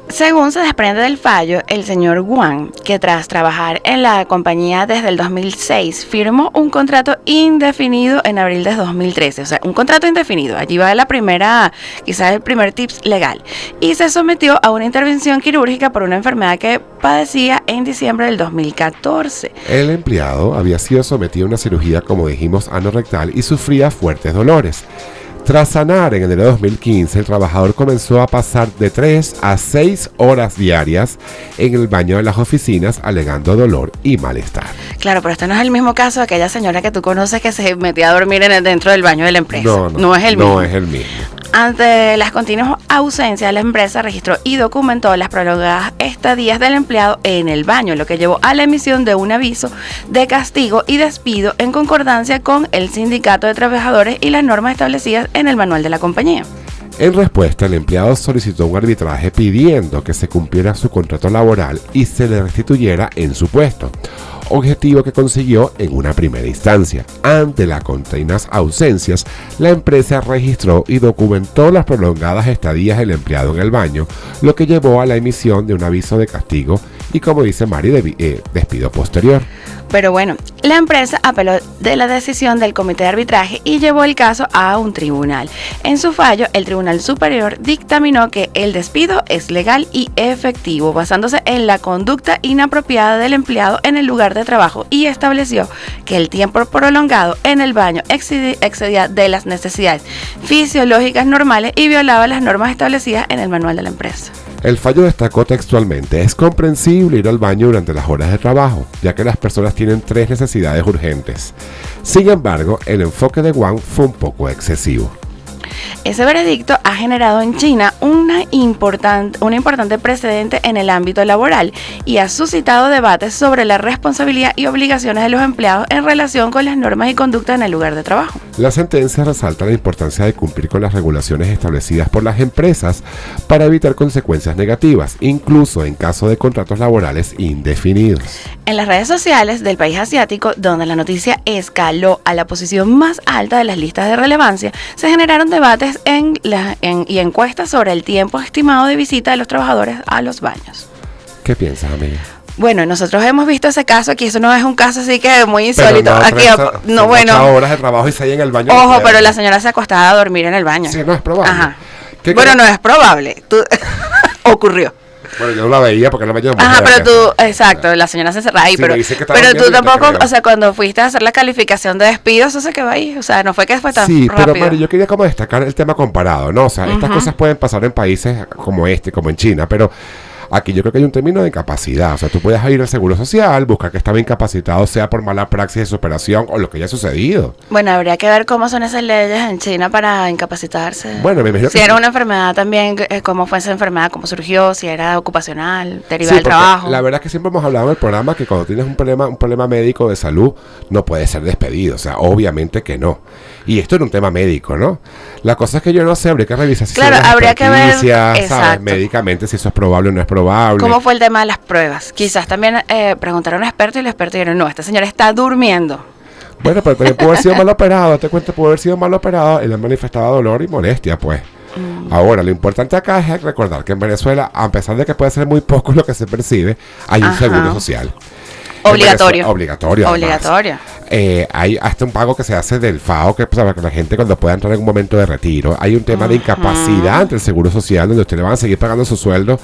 Según se desprende del fallo, el señor Wang, que tras trabajar en la compañía desde el 2006, firmó un contrato indefinido en abril de 2013. O sea, un contrato indefinido. Allí va la primera, quizás el primer tips legal. Y se sometió a una intervención quirúrgica por una enfermedad que padecía en diciembre del 2014. El empleado había sido sometido a una cirugía, como dijimos, anorrectal y sufría fuertes dolores. Tras sanar en enero de 2015, el trabajador comenzó a pasar de 3 a 6 horas diarias en el baño de las oficinas, alegando dolor y malestar. Claro, pero este no es el mismo caso de aquella señora que tú conoces que se metía a dormir dentro del baño de la empresa. No es el mismo. No es el mismo. Ante las continuas ausencias, la empresa registró y documentó las prolongadas estadías del empleado en el baño, lo que llevó a la emisión de un aviso de castigo y despido en concordancia con el sindicato de trabajadores y las normas establecidas en el manual de la compañía. En respuesta, el empleado solicitó un arbitraje pidiendo que se cumpliera su contrato laboral y se le restituyera en su puesto, objetivo que consiguió en una primera instancia. Ante las continuas ausencias, la empresa registró y documentó las prolongadas estadías del empleado en el baño, lo que llevó a la emisión de un aviso de castigo y, como dice Mari, despido posterior. Pero bueno, la empresa apeló de la decisión del comité de arbitraje y llevó el caso a un tribunal. En su fallo, el Tribunal Superior dictaminó que el despido es legal y efectivo, basándose en la conducta inapropiada del empleado en el lugar de trabajo, y estableció que el tiempo prolongado en el baño excedía de las necesidades fisiológicas normales y violaba las normas establecidas en el manual de la empresa. El fallo destacó textualmente: es comprensible ir al baño durante las horas de trabajo, ya que las personas tienen 3 necesidades urgentes. Sin embargo, el enfoque de Wang fue un poco excesivo. Ese veredicto ha generado en China una importante precedente en el ámbito laboral y ha suscitado debates sobre la responsabilidad y obligaciones de los empleados en relación con las normas y conductas en el lugar de trabajo. La sentencia resalta la importancia de cumplir con las regulaciones establecidas por las empresas para evitar consecuencias negativas, incluso en caso de contratos laborales indefinidos. En las redes sociales del país asiático, donde la noticia escaló a la posición más alta de las listas de relevancia, se generaron debates y encuestas sobre el tiempo estimado de visita de los trabajadores a los baños. ¿Qué piensas, amiga? Bueno, nosotros hemos visto ese caso aquí, eso no es un caso así que muy Pero insólito. no, Aquí, no, bueno. 8 horas de trabajo y 6 en el baño. Ojo, pero la señora se acostaba a dormir en el baño. Sí, no es probable. Ajá. Bueno, No es probable. Ocurrió. Bueno, yo no la veía porque no me llevo. Ajá, pero tú, exacto, la señora se cerraba ahí, Sí, pero me dice que estaba tú durmiendo y te tampoco, creo. o sea, cuando fuiste a hacer la calificación de despido, eso se quedó ahí, o sea, no fue que fue tan Sí, rápido. pero Mari, yo quería como destacar el tema comparado, ¿no? O sea, estas cosas pueden pasar en países como como en China, pero aquí yo creo que hay un término de incapacidad. O sea, tú puedes ir al Seguro Social, buscar que estaba incapacitado, sea por mala praxis de superación o lo que haya sucedido. Bueno, habría que ver cómo son esas leyes en China para incapacitarse. Bueno, me imagino si que era sí. una enfermedad también, cómo fue esa enfermedad, cómo surgió, si era ocupacional, derivada Sí, del porque trabajo. la verdad es que siempre hemos hablado en el programa que cuando tienes un problema médico de salud, no puedes ser despedido. O sea, obviamente que no. Y esto era un tema médico, ¿no? La cosa es que yo no sé, habría que revisar si Claro, son las habría que ver, experticias, ¿sabes? exacto. Médicamente, si eso es probable o no es probable. ¿Cómo fue el tema de las pruebas? Quizás también preguntaron a un experto y el experto dijeron, no, esta señora está durmiendo. Bueno, pero también pudo haber sido mal operado. Te cuento, pudo haber sido mal operado. Él manifestaba dolor y molestia, pues. Ahora, lo importante acá es recordar que en Venezuela, a pesar de que puede ser muy poco lo que se percibe, hay un Ajá. seguro social. Obligatorio. Obligatorio. además. Obligatorio. Hay hasta un pago que se hace del FAO, que para que la gente cuando pueda entrar en un momento de retiro. Hay un tema de incapacidad ante el seguro social, donde usted le van a seguir pagando su sueldo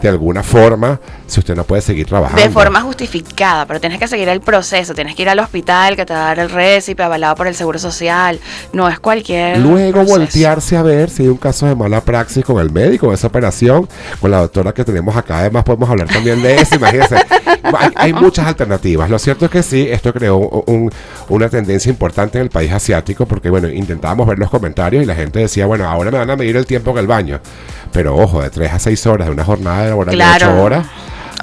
de alguna forma si usted no puede seguir trabajando. De forma justificada, pero tienes que seguir el proceso, tienes que ir al hospital que te va a dar el récipe avalado por el Seguro Social, no es cualquier Luego proceso. voltearse a ver si hay un caso de mala praxis con el médico, esa operación, con la doctora que tenemos acá. Además podemos hablar también de eso, imagínense. Hay muchas alternativas. Lo cierto es que sí, esto creó una tendencia importante en el país asiático, porque bueno, intentábamos ver los comentarios y la gente decía, bueno, ahora me van a medir el tiempo en el baño. Pero ojo, de 3 a 6 horas, de una jornada laboral de 8 horas.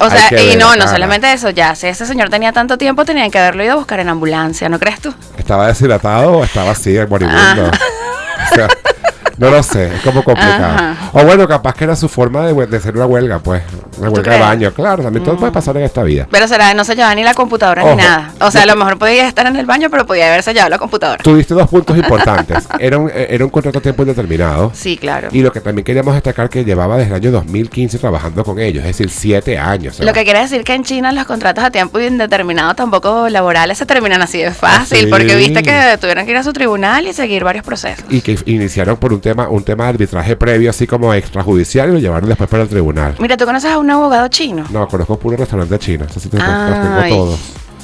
O sea, hay que y ver no la cara. solamente eso, ya, si ese señor tenía tanto tiempo, tenían que haberlo ido a buscar en ambulancia, ¿no crees tú? ¿Estaba deshidratado o estaba así, moribundo? O sea, no lo sé, es como complicado. Ajá. O bueno, capaz que era su forma de hacer una huelga, pues. Una huelga de crees? baño, claro, también todo puede pasar en esta vida. Pero será, no se llevaba ni la computadora Ojo. ni nada. O sea, a lo mejor podía estar en el baño, pero podía haberse llevado la computadora. Tuviste 2 puntos importantes. Era un contrato a tiempo indeterminado. Sí, claro. Y lo que también queríamos destacar que llevaba desde el año 2015 trabajando con ellos, es decir, 7 años. Lo que quiere decir que en China los contratos a tiempo indeterminado, tampoco laborales, se terminan así de fácil, Sí. porque viste que tuvieron que ir a su tribunal y seguir varios procesos. Y que iniciaron por un tema de arbitraje previo, así como extrajudicial, y lo llevaron después para el tribunal. Mira, ¿tú conoces a un abogado chino? No, conozco puro restaurante chino. Eso sí los tengo Ay. todos.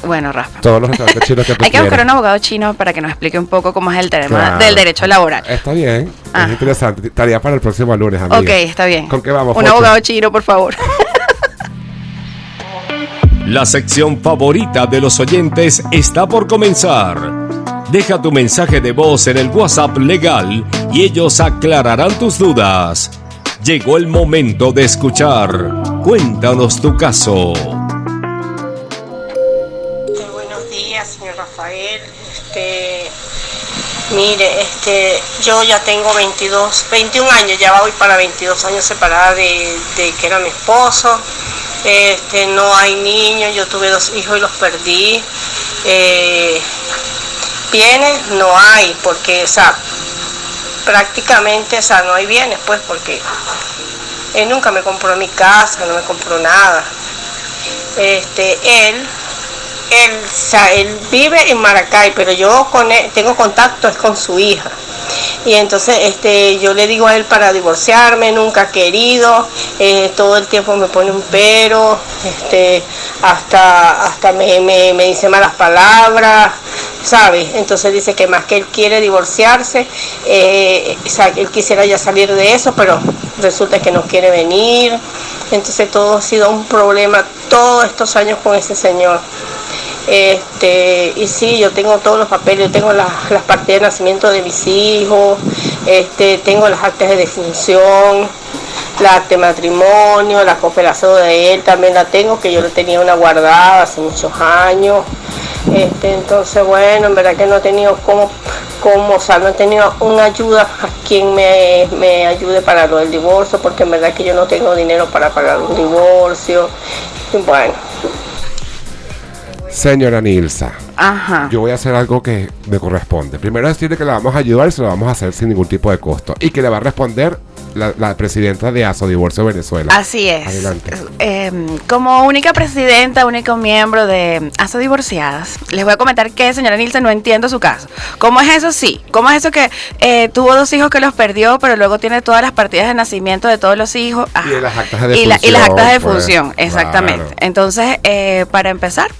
Bueno, Rafa. Todos los restaurantes chinos que tú Hay que buscar quieras. un abogado chino para que nos explique un poco cómo es el tema Claro. del derecho laboral. Está bien, Ah. es interesante. Tarea para el próximo lunes, amiga. Ok, está bien. ¿Con qué vamos, Un Focho? abogado chino, por favor. La sección favorita de los oyentes está por comenzar. Deja tu mensaje de voz en el WhatsApp legal y ellos aclararán tus dudas. Llegó el momento de escuchar. Cuéntanos tu caso. Buenos días, señor Rafael. Mire, yo ya tengo 21 años, ya voy para 22 años separada de que era mi esposo. No hay niños, yo tuve 2 hijos y los perdí. Bienes no hay, porque, o sea, prácticamente, o sea, no hay bienes, pues, porque él nunca me compró mi casa, no me compró nada. Él vive en Maracay, pero yo con él tengo contacto es con su hija. Y entonces yo le digo a él para divorciarme, nunca ha querido, todo el tiempo me pone un pero, hasta me dice malas palabras, ¿sabes? Entonces dice que más que él quiere divorciarse, o sea, él quisiera ya salir de eso, pero resulta que no quiere venir. Entonces todo ha sido un problema todos estos años con ese señor. Y sí, yo tengo todos los papeles, yo tengo las partidas de nacimiento de mis hijos, tengo las actas de defunción, la acta de matrimonio, la cooperación de él también la tengo, que yo le tenía una guardada hace muchos años. Entonces, bueno, en verdad que no he tenido o sea, no he tenido una ayuda a quien me ayude para lo del divorcio, porque en verdad que yo no tengo dinero para pagar un divorcio. Y bueno. Señora Nilsa, Ajá. yo voy a hacer algo que me corresponde. Primero decirle que le vamos a ayudar y se lo vamos a hacer sin ningún tipo de costo. Y que le va a responder la presidenta de ASO Divorcio Venezuela. Así es. Adelante. Como única presidenta, único miembro de ASO Divorciadas, les voy a comentar que, señora Nilsen, no entiendo su caso. ¿Cómo es eso? Sí. ¿Cómo es eso que tuvo 2 hijos que los perdió, pero luego tiene todas las partidas de nacimiento de todos los hijos? Y de las actas de defunción. Y las actas de pues, defunción, exactamente. Claro. Entonces, para empezar,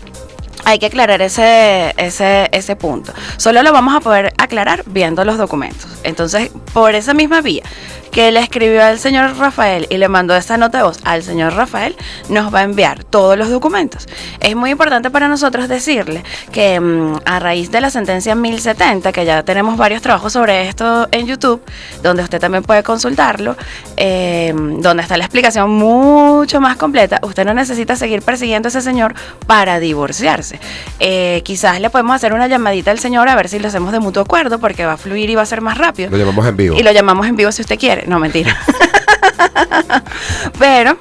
hay que aclarar ese punto. Solo lo vamos a poder aclarar viendo los documentos. Entonces, por esa misma vía que le escribió al señor Rafael y le mandó esta nota de voz al señor Rafael, nos va a enviar todos los documentos. Es muy importante para nosotros decirle que a raíz de la sentencia 1070, que ya tenemos varios trabajos sobre esto en YouTube, donde usted también puede consultarlo, donde está la explicación mucho más completa, usted no necesita seguir persiguiendo a ese señor para divorciarse. Quizás le podemos hacer una llamadita al señor a ver si lo hacemos de mutuo acuerdo, porque va a fluir y va a ser más rápido. Lo llamamos en vivo. Y lo llamamos en vivo si usted quiere. No, mentira. Pero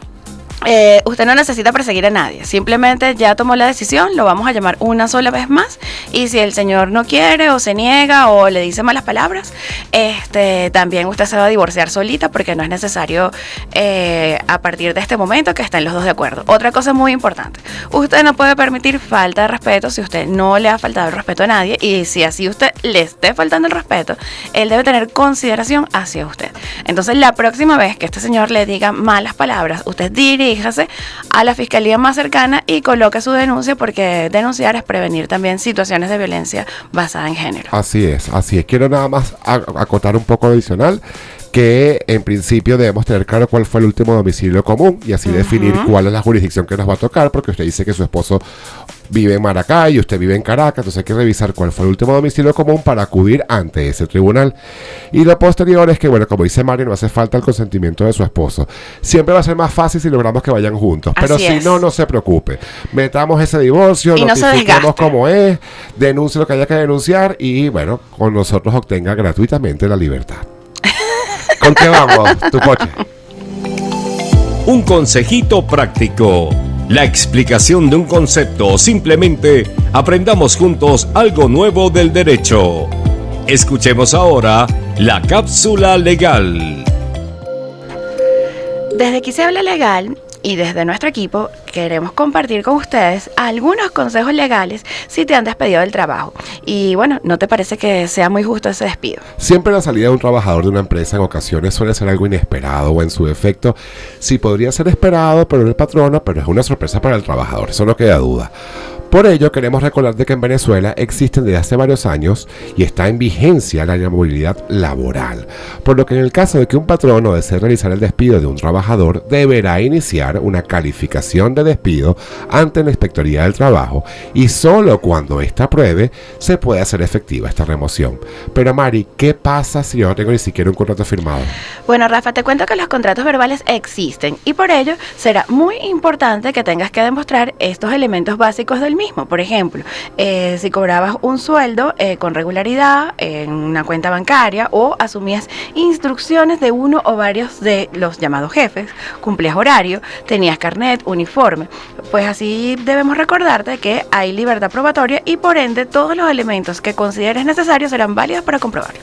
usted no necesita perseguir a nadie. Simplemente ya tomó la decisión, lo vamos a llamar una sola vez más. Y si el señor no quiere o se niega o le dice malas palabras, también usted se va a divorciar solita, porque no es necesario a partir de este momento que estén los dos de acuerdo. Otra cosa muy importante: usted no puede permitir falta de respeto si usted no le ha faltado el respeto a nadie, y si así usted le esté faltando el respeto, él debe tener consideración hacia usted. Entonces, la próxima vez que este señor le diga malas palabras, usted diríjase a la fiscalía más cercana y coloque su denuncia, porque denunciar es prevenir también situaciones de violencia basada en género. Así es. Quiero nada más acotar un poco adicional, que en principio debemos tener claro cuál fue el último domicilio común y así definir cuál es la jurisdicción que nos va a tocar, porque usted dice que su esposo vive en Maracay y usted vive en Caracas, entonces hay que revisar cuál fue el último domicilio común para acudir ante ese tribunal. Y lo posterior es que, bueno, como dice Mari, no hace falta el consentimiento de su esposo. Siempre va a ser más fácil si logramos que vayan juntos, pero si no, no se preocupe. Metamos ese divorcio, y notifiquemos cómo es, denuncie lo que haya que denunciar y, bueno, con nosotros obtenga gratuitamente la libertad. ¿Con qué vamos, tu coche? Un consejito práctico. La explicación de un concepto o simplemente aprendamos juntos algo nuevo del derecho. Escuchemos ahora la cápsula legal. Desde Aquí se habla legal y desde nuestro equipo queremos compartir con ustedes algunos consejos legales si te han despedido del trabajo. Y bueno, ¿no te parece que sea muy justo ese despido? Siempre la salida de un trabajador de una empresa en ocasiones suele ser algo inesperado, o en su defecto sí podría ser esperado por el patrono, pero es una sorpresa para el trabajador, eso no queda duda. Por ello, queremos recordarte que en Venezuela existen desde hace varios años y está en vigencia la movilidad laboral, por lo que en el caso de que un patrono desee realizar el despido de un trabajador, deberá iniciar una calificación de despido ante la Inspectoría del Trabajo, y solo cuando ésta apruebe se puede hacer efectiva esta remoción. Pero Mari, ¿qué pasa si yo no tengo ni siquiera un contrato firmado? Bueno, Rafa, te cuento que los contratos verbales existen y por ello será muy importante que tengas que demostrar estos elementos básicos del mismo. Por ejemplo, si cobrabas un sueldo con regularidad en una cuenta bancaria o asumías instrucciones de uno o varios de los llamados jefes, cumplías horario, tenías carnet, uniforme, pues así debemos recordarte que hay libertad probatoria y por ende todos los elementos que consideres necesarios serán válidos para comprobarlo.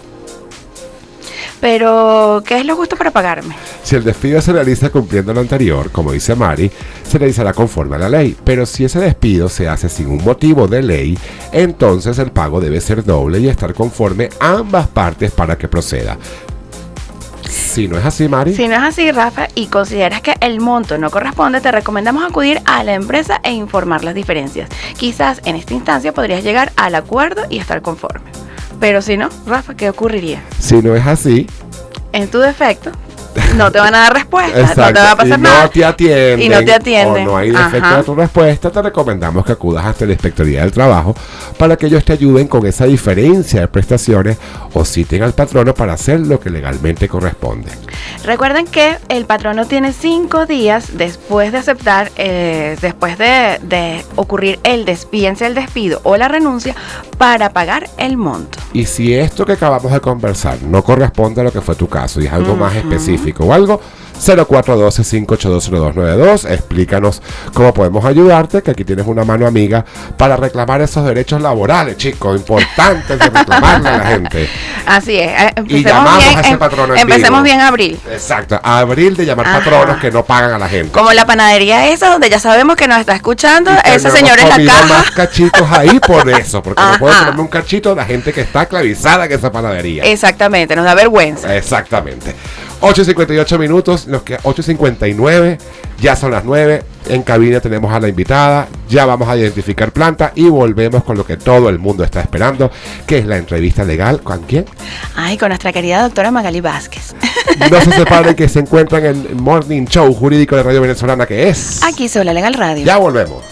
Pero, ¿qué es lo justo para pagarme? Si el despido se realiza cumpliendo lo anterior, como dice Mari, se realizará conforme a la ley. Pero si ese despido se hace sin un motivo de ley, entonces el pago debe ser doble y estar conforme a ambas partes para que proceda. Si no es así, Mari. Si no es así, Rafa, y consideras que el monto no corresponde, te recomendamos acudir a la empresa e informar las diferencias. Quizás en esta instancia podrías llegar al acuerdo y estar conforme. Pero si no, Rafa, ¿qué ocurriría? Si no es así, en tu defecto, no te van a dar respuesta, exacto, no te va a pasar nada. No te atienden, y no te atienden. O no hay defecto de tu respuesta, te recomendamos que acudas hasta la Inspectoría del Trabajo para que ellos te ayuden con esa diferencia de prestaciones o citen al patrono para hacer lo que legalmente corresponde. Recuerden que el patrono tiene 5 días después de aceptar, después de ocurrir el despido o la renuncia, para pagar el monto. Y si esto que acabamos de conversar no corresponde a lo que fue tu caso y es algo más específico o algo, 0412-582-0292. Explícanos cómo podemos ayudarte, que aquí tienes una mano amiga para reclamar esos derechos laborales, chicos, importantes de reclamarle a la gente. Así es. Y llamamos a ese patrono en Empecemos vivo. bien abril. Exacto, a abril de llamar patronos que no pagan a la gente. Como la panadería esa, donde ya sabemos que nos está escuchando, ese señor en la caja. Más cachitos ahí por eso, porque no puedo tomarme un cachito de la gente que está clavizada en esa panadería. Exactamente, nos da vergüenza. Exactamente. 8:58 minutos, 8:59, ya son las 9. En cabina tenemos a la invitada, ya vamos a identificar planta y volvemos con lo que todo el mundo está esperando, que es la entrevista legal. ¿Con quién? Ay, con nuestra querida doctora Magali Vázquez. No se separen, que se encuentran en el Morning Show Jurídico de Radio Venezolana, que es... Aquí se habla Legal Radio. Ya volvemos.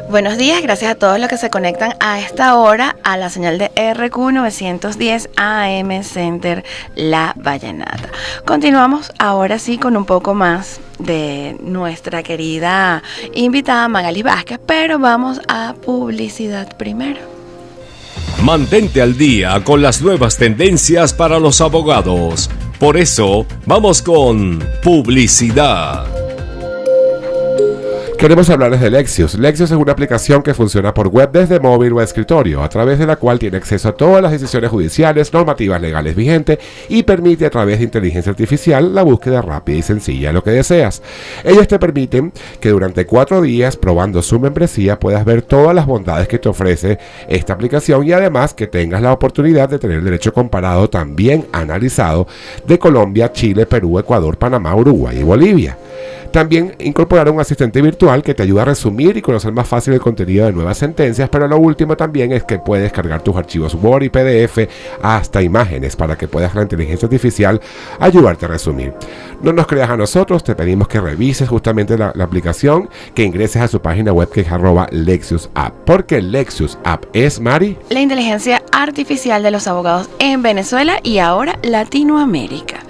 Buenos días, gracias a todos los que se conectan a esta hora a la señal de RQ 910 AM Center La Vallenata. Continuamos ahora sí con un poco más de nuestra querida invitada Magali Vázquez, pero vamos a publicidad primero. Mantente al día con las nuevas tendencias para los abogados. Por eso, vamos con publicidad. Queremos hablarles de Lexius. Lexius es una aplicación que funciona por web desde móvil o escritorio, a través de la cual tiene acceso a todas las decisiones judiciales, normativas legales vigentes y permite a través de inteligencia artificial la búsqueda rápida y sencilla de lo que deseas. Ellos te permiten que durante 4 días, probando su membresía, puedas ver todas las bondades que te ofrece esta aplicación y además que tengas la oportunidad de tener el derecho comparado también analizado de Colombia, Chile, Perú, Ecuador, Panamá, Uruguay y Bolivia. También incorporaron un asistente virtual que te ayuda a resumir y conocer más fácil el contenido de nuevas sentencias, pero lo último también es que puedes cargar tus archivos Word y PDF, hasta imágenes, para que puedas la inteligencia artificial ayudarte a resumir. No nos creas a nosotros, te pedimos que revises justamente la aplicación, que ingreses a su página web, que es @LexiusApp, porque Lexius App es, Mari, la inteligencia artificial de los abogados en Venezuela y ahora Latinoamérica.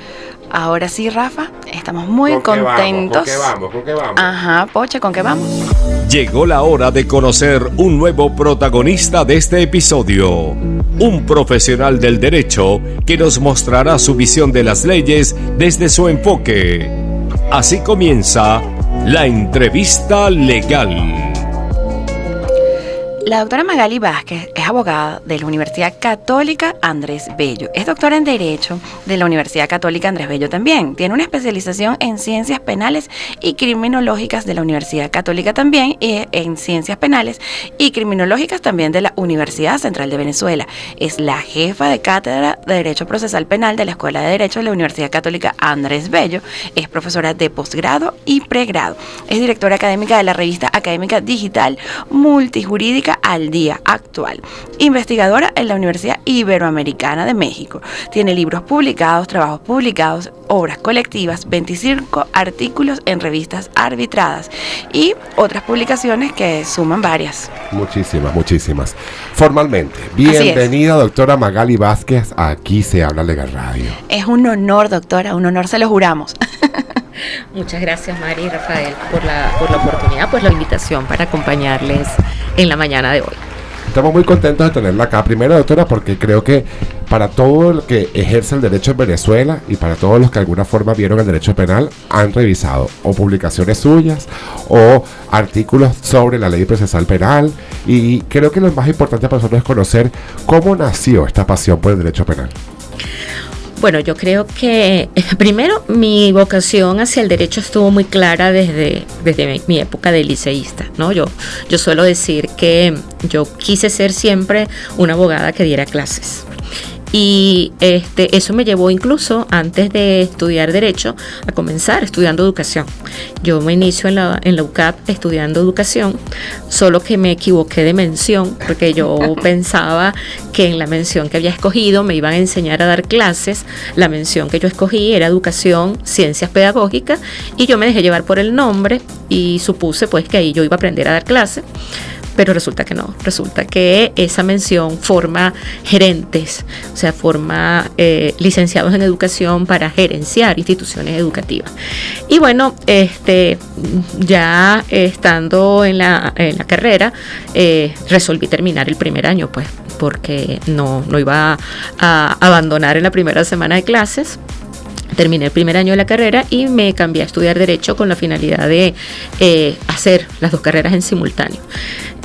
Ahora sí, Rafa, estamos muy contentos. ¿Con qué vamos? Ajá, Poche, ¿con qué vamos? Llegó la hora de conocer un nuevo protagonista de este episodio, un profesional del derecho que nos mostrará su visión de las leyes desde su enfoque. Así comienza la entrevista legal. La doctora Magali Vázquez es abogada de la Universidad Católica Andrés Bello. Es doctora en Derecho de la Universidad Católica Andrés Bello también. Tiene una especialización en Ciencias Penales y Criminológicas de la Universidad Católica también, y en Ciencias Penales y Criminológicas también de la Universidad Central de Venezuela. Es la jefa de Cátedra de Derecho Procesal Penal de la Escuela de Derecho de la Universidad Católica Andrés Bello. Es profesora de posgrado y pregrado. Es directora académica de la revista académica digital Multijurídica al Día Actual, investigadora en la Universidad Iberoamericana de México. Tiene libros publicados, trabajos publicados, obras colectivas, 25 artículos en revistas arbitradas y otras publicaciones que suman varias. Muchísimas. Formalmente, bienvenida doctora Magali Vázquez, aquí se habla Legal Radio. Es un honor, doctora, un honor, se lo juramos. Muchas gracias, Mari y Rafael, por la oportunidad, pues la invitación para acompañarles en la mañana de hoy. Estamos muy contentos de tenerla acá. Primero, doctora, porque creo que para todo el que ejerce el derecho en Venezuela y para todos los que de alguna forma vieron el derecho penal, han revisado o publicaciones suyas o artículos sobre la ley procesal penal, y creo que lo más importante para nosotros es conocer cómo nació esta pasión por el derecho penal. Bueno, yo creo que primero mi vocación hacia el derecho estuvo muy clara desde mi época de liceísta, ¿no? Yo suelo decir que yo quise ser siempre una abogada que diera clases. Y eso me llevó incluso, antes de estudiar Derecho, a comenzar estudiando Educación. Yo me inicio en la UCAP estudiando Educación, solo que me equivoqué de mención, porque yo pensaba que en la mención que había escogido me iban a enseñar a dar clases. La mención que yo escogí era Educación, Ciencias Pedagógicas, y yo me dejé llevar por el nombre y supuse pues que ahí yo iba a aprender a dar clases. Pero resulta que no, resulta que esa mención forma gerentes, o sea, forma licenciados en educación para gerenciar instituciones educativas. Y bueno, ya estando en la carrera, resolví terminar el primer año, pues porque no iba a abandonar en la primera semana de clases. Terminé el primer año de la carrera y me cambié a estudiar Derecho con la finalidad de hacer las 2 carreras en simultáneo.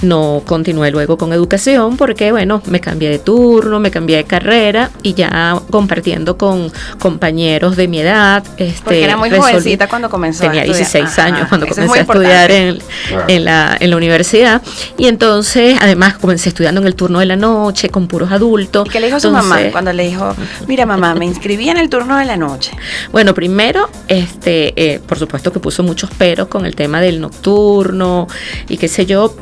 No continué luego con educación porque, bueno, me cambié de turno, me cambié de carrera y ya compartiendo con compañeros de mi edad. Porque era muy jovencita cuando comenzó. Tenía 16 años cuando eso comencé a estudiar en la universidad. Y entonces, además, comencé estudiando en el turno de la noche con puros adultos. ¿Y qué le dijo su mamá cuando le dijo, mira mamá, me inscribí en el turno de la noche? Bueno, primero, por supuesto que puso muchos peros con el tema del nocturno y qué sé yo,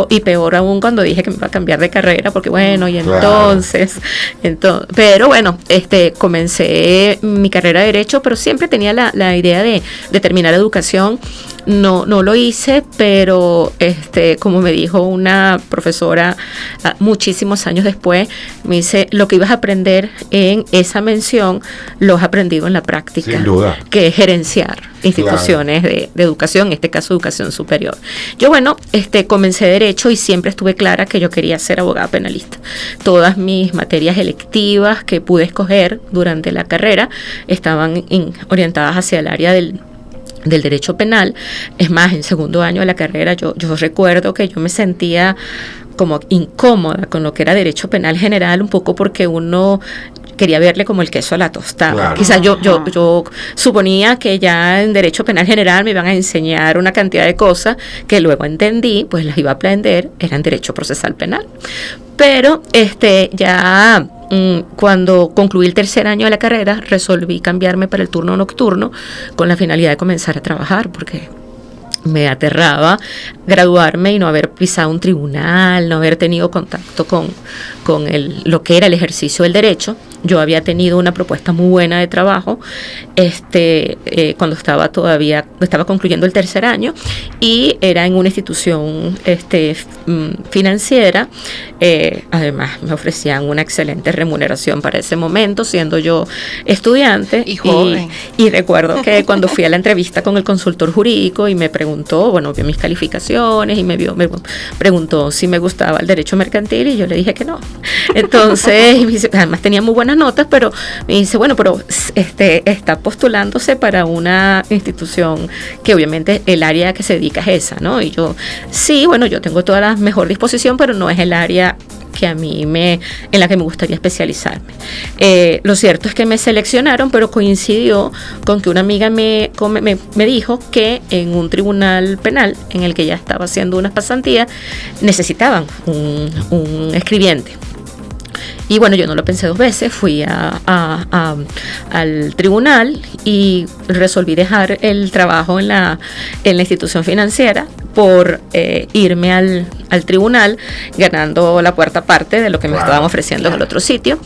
y peor aún cuando dije que me iba a cambiar de carrera, porque bueno, y entonces, pero bueno, comencé mi carrera de Derecho, pero siempre tenía la idea de terminar educación. No lo hice, pero como me dijo una profesora muchísimos años después, me dice, lo que ibas a aprender en esa mención lo has aprendido en la práctica. Sin duda. Que es gerenciar instituciones de educación, en este caso educación superior. Yo, bueno, comencé Derecho y siempre estuve clara que yo quería ser abogada penalista. Todas mis materias electivas que pude escoger durante la carrera estaban orientadas hacia el área del derecho penal. Es más, en segundo año de la carrera yo recuerdo que yo me sentía como incómoda con lo que era derecho penal general, un poco porque uno quería verle como el queso a la tostada. Claro. Quizás yo suponía que ya en derecho penal general me iban a enseñar una cantidad de cosas que luego entendí, pues las iba a aprender, era en derecho procesal penal. Pero ya cuando concluí el tercer año de la carrera, resolví cambiarme para el turno nocturno con la finalidad de comenzar a trabajar, porque me aterraba graduarme y no haber pisado un tribunal, no haber tenido contacto con lo que era el ejercicio del derecho. Yo había tenido una propuesta muy buena de trabajo cuando estaba concluyendo el tercer año, y era en una institución financiera. Además me ofrecían una excelente remuneración para ese momento, siendo yo estudiante y joven. Y recuerdo que cuando fui a la entrevista con el consultor jurídico y me preguntó, bueno, vio mis calificaciones y me preguntó si me gustaba el derecho mercantil, y yo le dije que no. Entonces, y me dice, además tenía muy buenas notas, pero me dice, bueno, pero está postulándose para una institución que obviamente el área que se dedica es esa, ¿no? Y yo, sí, bueno, yo tengo toda la mejor disposición, pero no es el área que a mí en la que me gustaría especializarme. Lo cierto es que me seleccionaron, pero coincidió con que una amiga me dijo que en un tribunal penal en el que ya estaba haciendo unas pasantías necesitaban un escribiente. Y bueno, yo no lo pensé 2 veces, fui al tribunal y resolví dejar el trabajo en la institución financiera por irme al tribunal, ganando la cuarta parte de lo que me estaban ofreciendo en el otro sitio.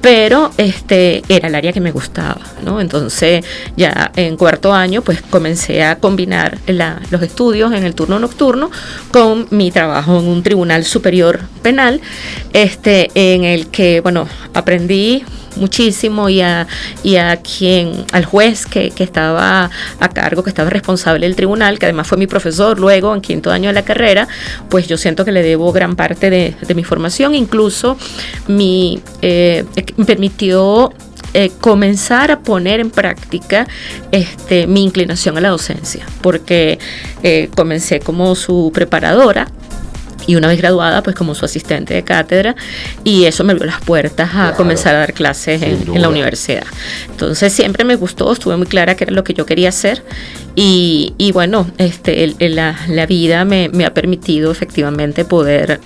Pero era el área que me gustaba, ¿no? Entonces ya en cuarto año pues comencé a combinar los estudios en el turno nocturno con mi trabajo en un tribunal superior penal, en el que, bueno, aprendí muchísimo, y al juez que estaba a cargo, que estaba responsable del tribunal, que además fue mi profesor luego en quinto año de la carrera, pues yo siento que le debo gran parte de mi formación. Incluso me permitió comenzar a poner en práctica mi inclinación a la docencia, porque comencé como su preparadora y una vez graduada pues como su asistente de cátedra, y eso me abrió las puertas a comenzar a dar clases en la universidad. Entonces siempre me gustó, estuve muy clara que era lo que yo quería hacer, y bueno, la vida me ha permitido efectivamente poder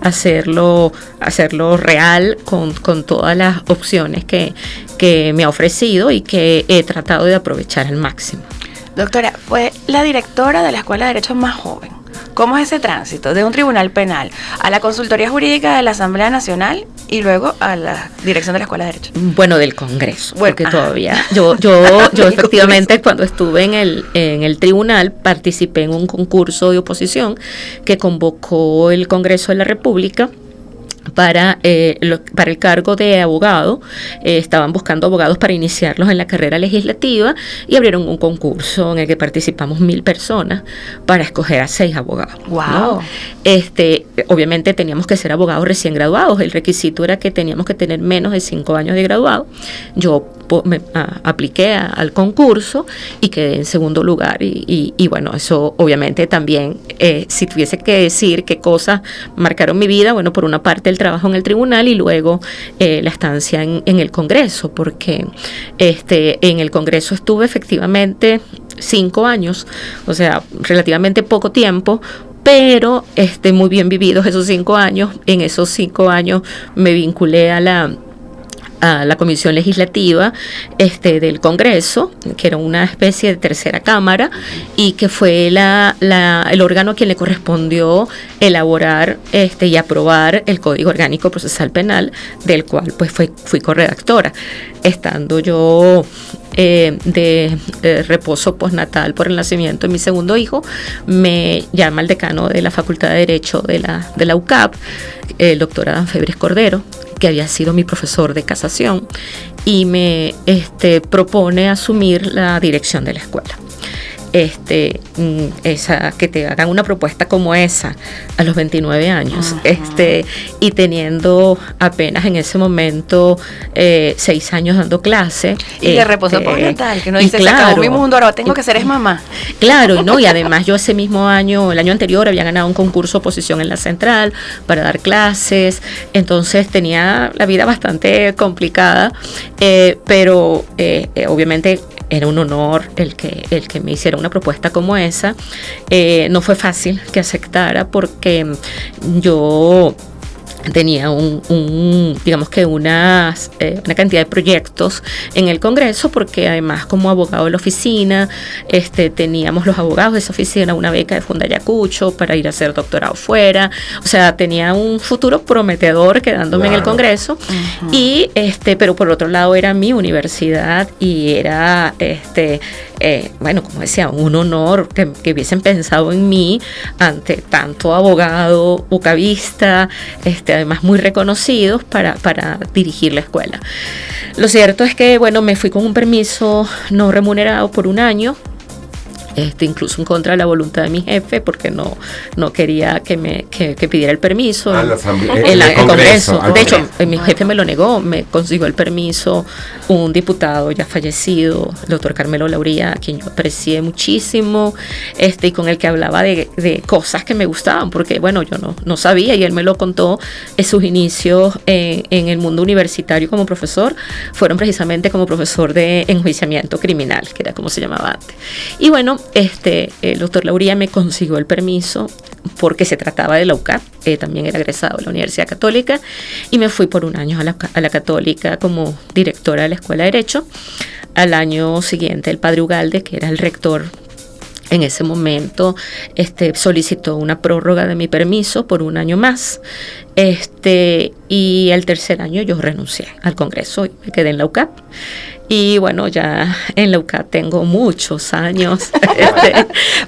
hacerlo real con todas las opciones que me ha ofrecido y que he tratado de aprovechar al máximo. Doctora, fue la directora de la Escuela de Derecho más joven. ¿Cómo es ese tránsito de un tribunal penal a la consultoría jurídica de la Asamblea Nacional y luego a la dirección de la Escuela de Derecho? Bueno, del Congreso, porque todavía yo efectivamente cuando estuve en el tribunal participé en un concurso de oposición que convocó el Congreso de la República para el cargo de abogado. Estaban buscando abogados para iniciarlos en la carrera legislativa y abrieron un concurso en el que participamos 1,000 personas para escoger a 6 abogados. Wow. ¿No? Obviamente teníamos que ser abogados recién graduados. El requisito era que teníamos que tener menos de 5 años de graduado. Yo me apliqué al concurso y quedé en segundo lugar y bueno, eso obviamente también, si tuviese que decir qué cosas marcaron mi vida, bueno, por una parte el trabajo en el tribunal y luego la estancia en el Congreso, porque en el Congreso estuve efectivamente 5 años, o sea, relativamente poco tiempo, pero muy bien vividos esos 5 años. En esos 5 años me vinculé a la comisión legislativa del Congreso, que era una especie de tercera cámara y que fue el órgano a quien le correspondió elaborar y aprobar el Código Orgánico Procesal Penal, del cual pues fui corredactora. Estando yo de reposo postnatal por el nacimiento de mi segundo hijo, me llama el decano de la Facultad de Derecho de la UCAP, el doctor Adán Febres Cordero, que había sido mi profesor de casación, y me propone asumir la dirección de la escuela. Que te hagan una propuesta como esa a los 29 años, y teniendo apenas en ese momento 6 años dando clase. Y de reposo postnatal, que no dice, claro, se acabó mi mundo, ahora tengo que ser mamá. Claro, ¿no? Y además yo ese mismo año, el año anterior, había ganado un concurso oposición en la Central para dar clases, entonces tenía la vida bastante complicada, pero obviamente era un honor el que me hiciera una propuesta como esa. No fue fácil que aceptara porque yo tenía digamos que una cantidad de proyectos en el Congreso, porque además como abogado de la oficina, teníamos los abogados de esa oficina una beca de Fundayacucho para ir a hacer doctorado fuera, o sea, tenía un futuro prometedor quedándome en el Congreso. Uh-huh. Y pero por otro lado era mi universidad y era bueno, como decía, un honor que hubiesen pensado en mí ante tanto abogado ucavista, además muy reconocidos para dirigir la escuela. Lo cierto es que, bueno, me fui con un permiso no remunerado por 1 año, incluso en contra de la voluntad de mi jefe, porque no quería que pidiera el permiso en el Congreso. De hecho, mi jefe me lo negó, me consiguió el permiso un diputado ya fallecido, el doctor Carmelo Lauría, a quien yo aprecié muchísimo, y con el que hablaba de cosas que me gustaban, porque bueno, yo no sabía, y él me lo contó. Sus inicios en el mundo universitario como profesor fueron precisamente como profesor de enjuiciamiento criminal, que era como se llamaba antes. Y bueno, el doctor Lauría me consiguió el permiso porque se trataba de la UCAP, también era egresado de la Universidad Católica, y me fui por 1 año a la Católica como directora de la Escuela de Derecho. Al año siguiente, el padre Ugalde, que era el rector en ese momento, solicitó una prórroga de mi permiso por 1 año más, y el tercer año yo renuncié al Congreso y me quedé en la UCAP. Y bueno, ya en la UCAP tengo muchos años.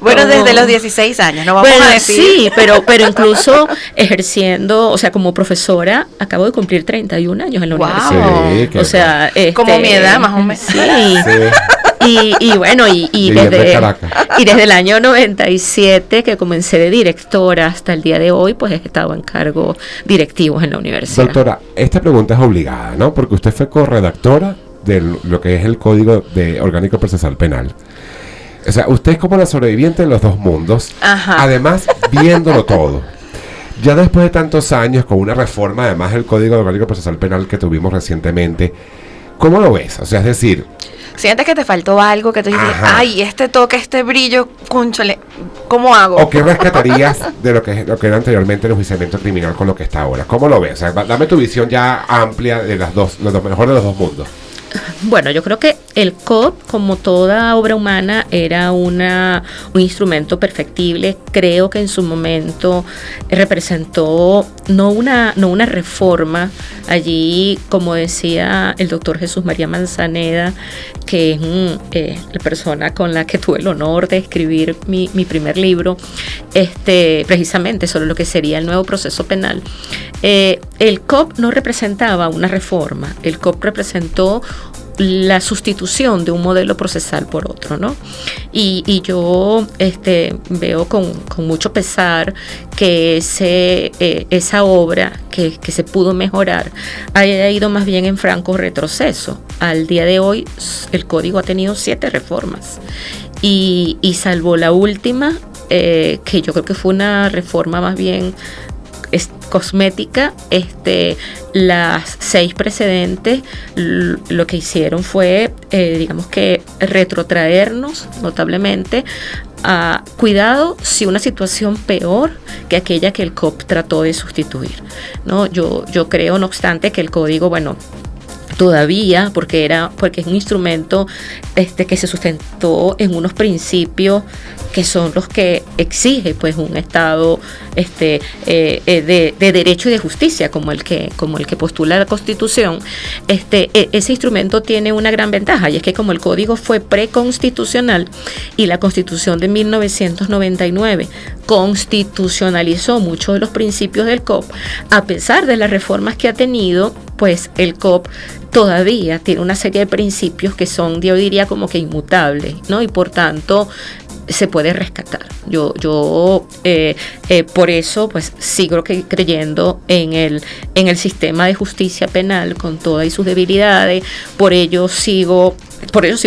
Bueno, desde los 16 años, no vamos a decir. Sí, pero incluso ejerciendo, o sea, como profesora, acabo de cumplir 31 años en la universidad. Sí, o sea, como mi edad, más o menos. Sí. Y bueno, y desde el año 97 que comencé de directora hasta el día de hoy, pues he estado en cargos directivos en la universidad. Doctora, esta pregunta es obligada, ¿no? Porque usted fue corredactora de lo que es el Código Orgánico Procesal Penal. O sea, usted es como la sobreviviente de los dos mundos. Ajá. Además, viéndolo todo. Ya después de tantos años, con una reforma, además del Código Orgánico Procesal Penal que tuvimos recientemente, ¿cómo lo ves? O sea, es decir, ¿sientes que te faltó algo? Que tú dices, ay, este toque, este brillo, cónchale, ¿cómo hago? ¿O qué rescatarías de lo que era anteriormente el enjuiciamiento criminal con lo que está ahora? ¿Cómo lo ves? O sea, dame tu visión ya amplia de lo mejor de los dos mundos. Bueno, yo creo que el COP, como toda obra humana, era un instrumento perfectible. Creo que en su momento representó no una reforma. Allí, como decía el doctor Jesús María Manzaneda, que es la persona con la que tuve el honor de escribir mi primer libro, precisamente sobre lo que sería el nuevo proceso penal. el COP no representaba una reforma, el COP representó la sustitución de un modelo procesal por otro, ¿no? Y yo veo con mucho pesar que esa obra que se pudo mejorar haya ido más bien en franco retroceso. Al día de hoy el código ha tenido 7 reformas y salvo la última, que yo creo que fue una reforma más bien cosmética, las 6 precedentes lo que hicieron fue, digamos que retrotraernos notablemente a cuidado si una situación peor que aquella que el COP trató de sustituir, ¿no? Yo creo, no obstante, que el código, bueno, todavía, porque es un instrumento que se sustentó en unos principios que son los que exige pues un Estado de derecho y de justicia como el que postula la Constitución. Ese instrumento tiene una gran ventaja, y es que como el código fue preconstitucional y la Constitución de 1999 constitucionalizó muchos de los principios del COP, a pesar de las reformas que ha tenido, pues el COP todavía tiene una serie de principios que son, yo diría, como que inmutables, ¿no? Y por tanto se puede rescatar. Yo por eso pues sigo creyendo en el sistema de justicia penal con todas sus debilidades. Por ello sigo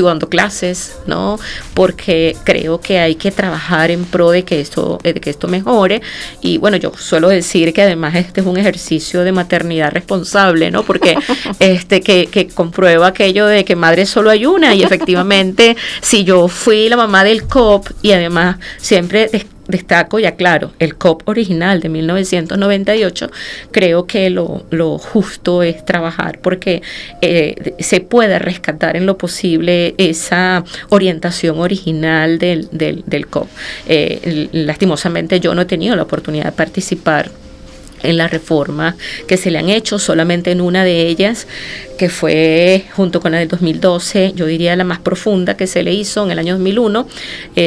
dando clases, ¿no? Porque creo que hay que trabajar en pro de que esto mejore. Y bueno, yo suelo decir que además este es un ejercicio de maternidad responsable, ¿no? Porque que comprueba aquello de que madre solo hay una, y efectivamente si yo fui la mamá del COP, y además siempre destaco y aclaro, el COP original de 1998, creo que lo justo es trabajar porque se puede rescatar en lo posible esa orientación original del COP. Lastimosamente yo no he tenido la oportunidad de participar en las reformas que se le han hecho, solamente en una de ellas, que fue junto con la del 2012, yo diría la más profunda que se le hizo en el año 2001.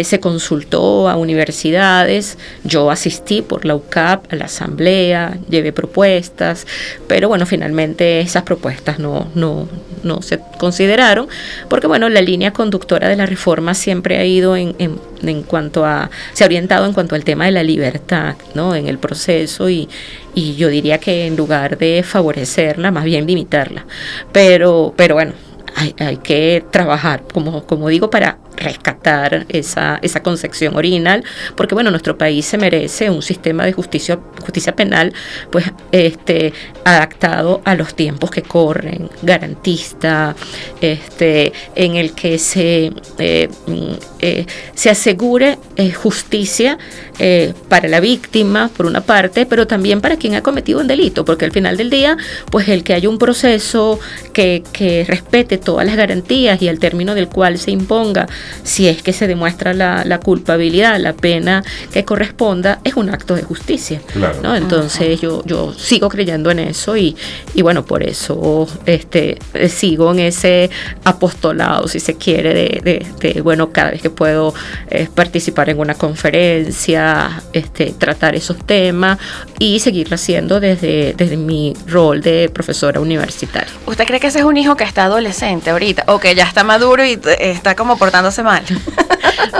Se consultó a universidades, yo asistí por la UCAP a la asamblea, llevé propuestas, pero bueno, finalmente esas propuestas no se consideraron, porque bueno, la línea conductora de la reforma siempre ha ido en cuanto a, se ha orientado en cuanto al tema de la libertad, ¿no? En el proceso, y yo diría que en lugar de favorecerla, más bien limitarla. Pero bueno, hay que trabajar, como digo, para rescatar esa concepción original, porque bueno, nuestro país se merece un sistema de justicia penal pues adaptado a los tiempos que corren, garantista, en el que se asegure justicia para la víctima por una parte, pero también para quien ha cometido un delito, porque al final del día pues el que haya un proceso que respete todas las garantías y al término del cual se imponga, si es que se demuestra la culpabilidad, la pena que corresponda, es un acto de justicia, claro, ¿no? Entonces yo sigo creyendo en eso, y bueno, por eso sigo en ese apostolado, si se quiere, de bueno, cada vez que puedo participar en una conferencia, tratar esos temas y seguirlo haciendo desde mi rol de profesora universitaria. ¿Usted cree que ese es un hijo que está adolescente ahorita, o que ya está maduro y está como portándose mal?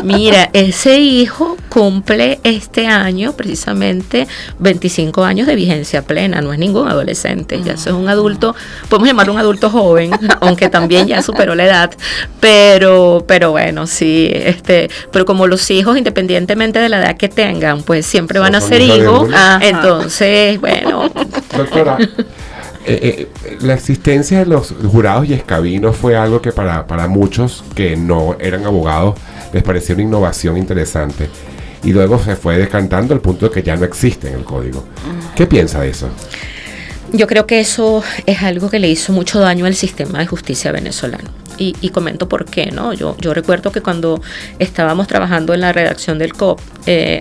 Mira, ese hijo cumple este año precisamente 25 años de vigencia plena, no es ningún adolescente, ya es un adulto, podemos llamarlo un adulto joven, aunque también ya superó la edad, pero bueno, sí, pero como los hijos, independientemente de la edad que tengan, pues siempre van a ser hijos, entonces, bueno. Doctora, la existencia de los jurados y escabinos fue algo que para muchos que no eran abogados les pareció una innovación interesante, y luego se fue descantando al punto de que ya no existe en el código. ¿Qué piensa de eso? Yo creo que eso es algo que le hizo mucho daño al sistema de justicia venezolano. y comento por qué, ¿no? Yo recuerdo que cuando estábamos trabajando en la redacción del COP,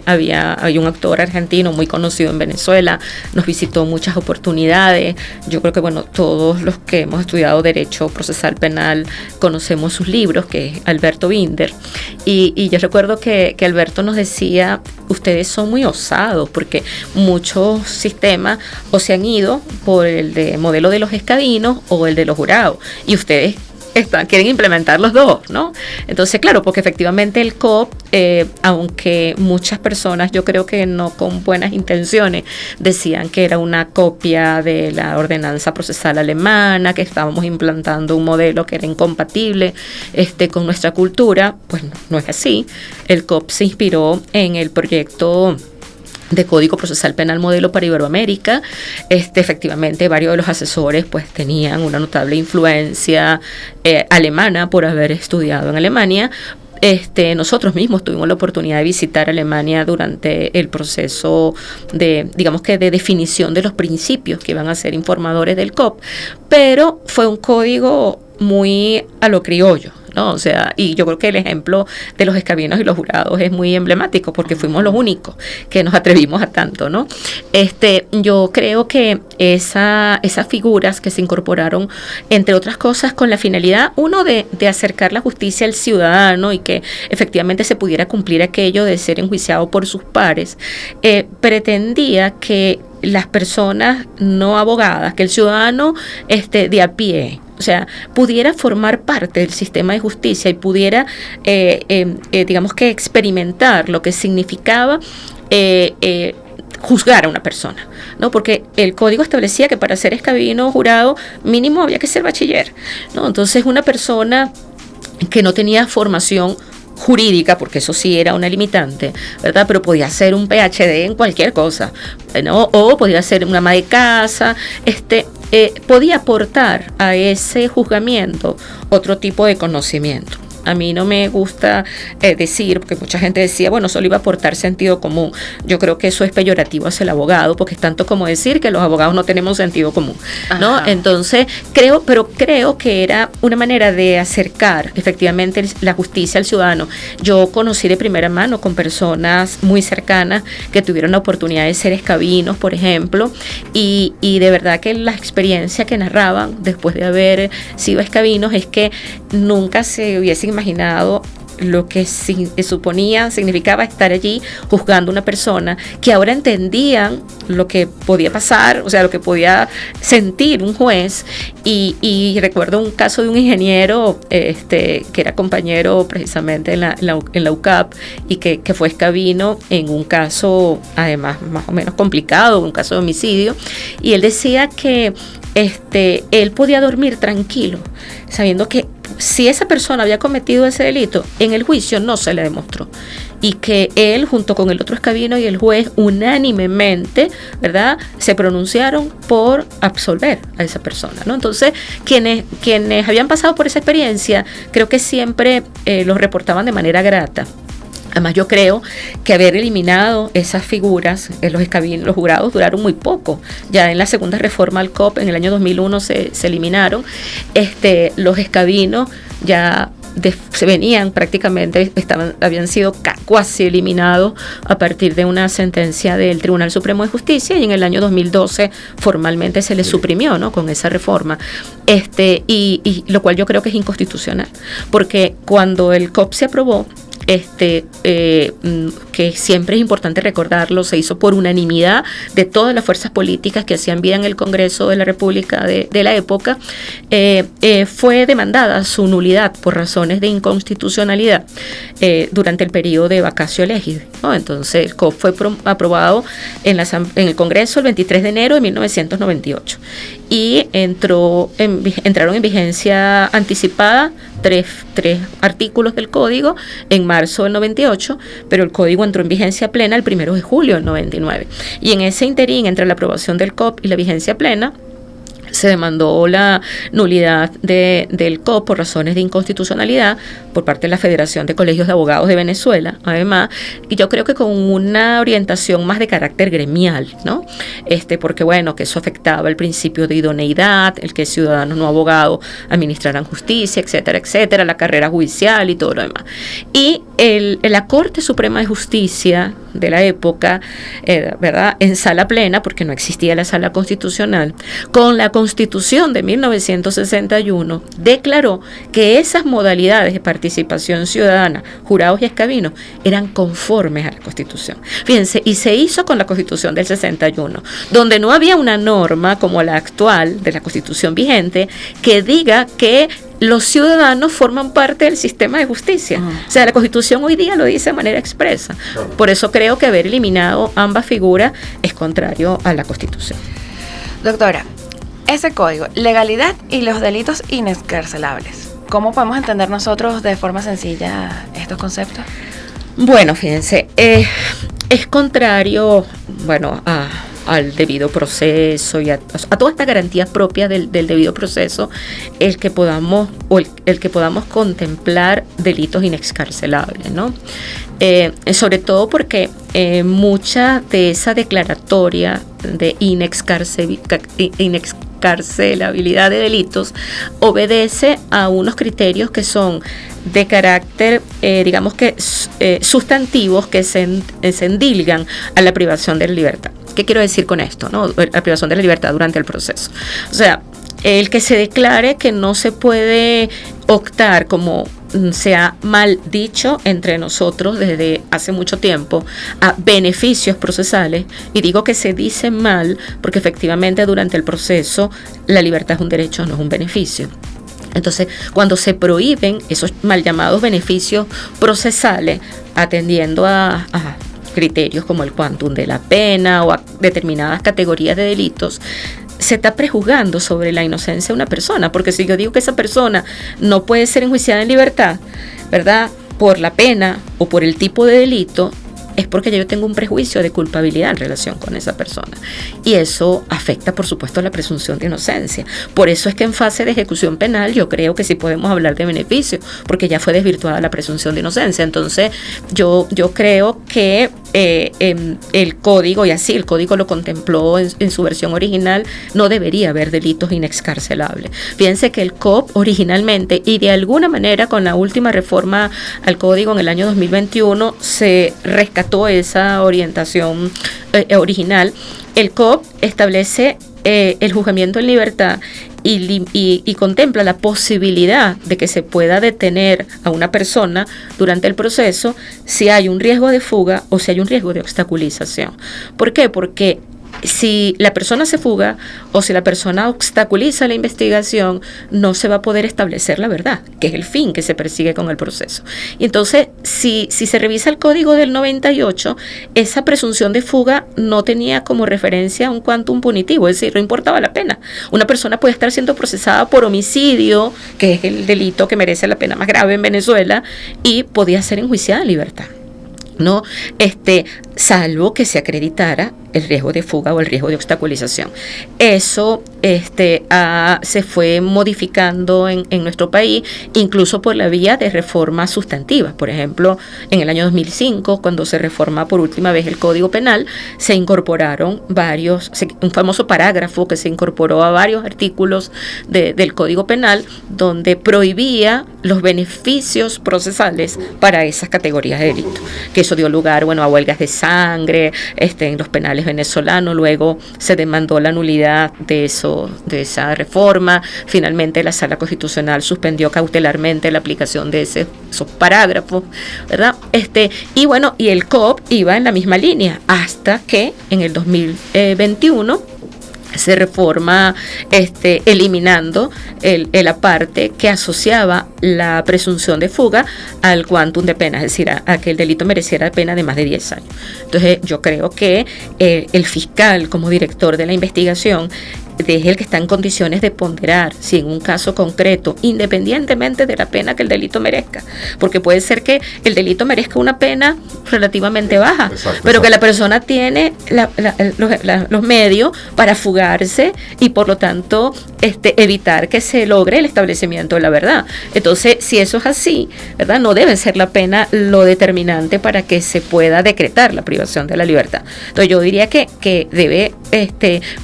había un actor argentino muy conocido en Venezuela, nos visitó muchas oportunidades. Yo creo que, bueno, todos los que hemos estudiado Derecho Procesal Penal conocemos sus libros, que es Alberto Binder. Y yo recuerdo que Alberto nos decía, ustedes son muy osados, porque muchos sistemas o se han ido por el de modelo de los escadinos o el de los jurados, y ustedes quieren implementar los dos, ¿no? Entonces, claro, porque efectivamente el COP, aunque muchas personas, yo creo que no con buenas intenciones, decían que era una copia de la ordenanza procesal alemana, que estábamos implantando un modelo que era incompatible con nuestra cultura, pues no es así. El COP se inspiró en el proyecto de Código Procesal Penal Modelo para Iberoamérica. Efectivamente, varios de los asesores pues tenían una notable influencia alemana por haber estudiado en Alemania. Nosotros mismos tuvimos la oportunidad de visitar Alemania durante el proceso de, digamos que de definición de los principios que iban a ser informadores del COP, pero fue un código muy a lo criollo, ¿no? O sea, y yo creo que el ejemplo de los escabinos y los jurados es muy emblemático, porque fuimos los únicos que nos atrevimos a tanto, ¿no? Yo creo que esas figuras que se incorporaron, entre otras cosas, con la finalidad, uno, de acercar la justicia al ciudadano y que efectivamente se pudiera cumplir aquello de ser enjuiciado por sus pares, pretendía que las personas no abogadas, que el ciudadano de a pie, o sea, pudiera formar parte del sistema de justicia y pudiera, digamos que experimentar lo que significaba juzgar a una persona, ¿no? Porque el código establecía que para ser escabino jurado mínimo había que ser bachiller, ¿no? Entonces, una persona que no tenía formación jurídica, porque eso sí era una limitante, ¿verdad? Pero podía ser un PhD en cualquier cosa, ¿no? O podía ser una ama de casa, podía aportar a ese juzgamiento otro tipo de conocimiento. A mí no me gusta decir, porque mucha gente decía, bueno, solo iba a aportar sentido común. Yo creo que eso es peyorativo hacia el abogado, porque es tanto como decir que los abogados no tenemos sentido común, ¿no? Ajá. Entonces, creo que era una manera de acercar efectivamente la justicia al ciudadano. Yo conocí de primera mano con personas muy cercanas que tuvieron la oportunidad de ser escabinos, por ejemplo, y de verdad que la experiencia que narraban después de haber sido escabinos es que nunca se hubiesen imaginado lo que significaba estar allí juzgando a una persona, que ahora entendían lo que podía pasar, o sea, lo que podía sentir un juez. Y recuerdo un caso de un ingeniero que era compañero precisamente en la UCAP y que fue escabino en un caso además más o menos complicado, un caso de homicidio, y él decía que él podía dormir tranquilo sabiendo que si esa persona había cometido ese delito, en el juicio no se le demostró, y que él, junto con el otro escabino y el juez, unánimemente, ¿verdad?, se pronunciaron por absolver a esa persona, ¿no? Entonces, quienes habían pasado por esa experiencia, creo que siempre los reportaban de manera grata. Además, yo creo que haber eliminado esas figuras, los escabinos, los jurados duraron muy poco. Ya en la segunda reforma al COP, en el año 2001, se eliminaron. Los escabinos ya se venían prácticamente, habían sido cuasi eliminados a partir de una sentencia del Tribunal Supremo de Justicia, y en el año 2012 formalmente se les suprimió, ¿no?, con esa reforma. Y lo cual yo creo que es inconstitucional, porque cuando el COP se aprobó, que siempre es importante recordarlo, se hizo por unanimidad de todas las fuerzas políticas que hacían vida en el Congreso de la República de la época. Fue demandada su nulidad por razones de inconstitucionalidad durante el periodo de vacatio legis, ¿no? Entonces el COP fue aprobado en el Congreso el 23 de enero de 1998 y entraron en vigencia anticipada tres artículos del código en marzo del 98, pero el código entró en vigencia plena el 1 de julio del 99. Y en ese interín, entre la aprobación del COP y la vigencia plena, se demandó la nulidad del COP por razones de inconstitucionalidad por parte de la Federación de Colegios de Abogados de Venezuela, además, y yo creo que con una orientación más de carácter gremial, ¿no? Porque bueno, que eso afectaba el principio de idoneidad, el que ciudadanos no abogados administraran justicia, etcétera, etcétera, la carrera judicial y todo lo demás. Y la Corte Suprema de Justicia de la época, ¿verdad?, en sala plena, porque no existía la sala constitucional, con la Constitución de 1961, declaró que esas modalidades de participación ciudadana, jurados y escabinos, eran conformes a la Constitución. Fíjense, y se hizo con la Constitución del 61, donde no había una norma como la actual de la Constitución vigente que diga que los ciudadanos forman parte del sistema de justicia. O sea, la Constitución hoy día lo dice de manera expresa. Por eso creo que haber eliminado ambas figuras es contrario a la Constitución. Doctora, ese código, legalidad y los delitos inexcarcelables, ¿cómo podemos entender nosotros de forma sencilla estos conceptos? Bueno, fíjense, es contrario, bueno, al debido proceso y a todas estas garantías propias del debido proceso, el que podamos contemplar delitos inexcarcelables, ¿no? Sobre todo porque mucha de esa declaratoria de inexcarcelabilidad de delitos obedece a unos criterios que son de carácter, digamos que sustantivos, que se endilgan a la privación de la libertad. ¿Qué quiero decir con esto, no? La privación de la libertad durante el proceso. O sea, el que se declare que no se puede optar, como se ha mal dicho entre nosotros desde hace mucho tiempo, a beneficios procesales, y digo que se dice mal porque efectivamente durante el proceso la libertad es un derecho, no es un beneficio. Entonces, cuando se prohíben esos mal llamados beneficios procesales, atendiendo a criterios como el quantum de la pena o a determinadas categorías de delitos, se está prejuzgando sobre la inocencia de una persona, porque si yo digo que esa persona no puede ser enjuiciada en libertad, ¿verdad?, por la pena o por el tipo de delito, es porque yo tengo un prejuicio de culpabilidad en relación con esa persona. Y eso afecta, por supuesto, la presunción de inocencia. Por eso es que en fase de ejecución penal yo creo que sí podemos hablar de beneficio, porque ya fue desvirtuada la presunción de inocencia. Entonces, yo creo que el código, y así el código lo contempló en su versión original, no debería haber delitos inexcarcelables. Fíjense que el COP originalmente, y de alguna manera con la última reforma al código en el año 2021, se rescató esa orientación original. El COP establece el juzgamiento en libertad y contempla la posibilidad de que se pueda detener a una persona durante el proceso si hay un riesgo de fuga o si hay un riesgo de obstaculización. ¿Por qué? Porque si la persona se fuga o si la persona obstaculiza la investigación, no se va a poder establecer la verdad, que es el fin que se persigue con el proceso. Y entonces, si se revisa el código del 98, esa presunción de fuga no tenía como referencia un quantum punitivo, es decir, no importaba la pena. Una persona puede estar siendo procesada por homicidio, que es el delito que merece la pena más grave en Venezuela, y podía ser enjuiciada en libertad, ¿no? Salvo que se acreditara el riesgo de fuga o el riesgo de obstaculización. Eso se fue modificando en nuestro país, incluso por la vía de reformas sustantivas. Por ejemplo, en el año 2005, cuando se reforma por última vez el Código Penal, se incorporaron un famoso parágrafo que se incorporó a varios artículos del Código Penal, donde prohibía los beneficios procesales para esas categorías de delito. Que eso dio lugar, a huelgas de sangre en los penales venezolanos. Luego se demandó la nulidad de esa reforma. Finalmente la Sala Constitucional suspendió cautelarmente la aplicación de esos parágrafos, ¿verdad? Y el COP iba en la misma línea hasta que en el 2021 se reforma eliminando la parte que asociaba la presunción de fuga al quantum de pena, es decir, a que el delito mereciera pena de más de 10 años. Entonces yo creo que el fiscal, como director de la investigación, es el que está en condiciones de ponderar si en un caso concreto, independientemente de la pena que el delito merezca, porque puede ser que el delito merezca una pena relativamente baja, pero que la persona tiene los medios para fugarse y por lo tanto evitar que se logre el establecimiento de la verdad. Entonces, si eso es así, ¿verdad? No debe ser la pena lo determinante para que se pueda decretar la privación de la libertad. Entonces, yo diría que debe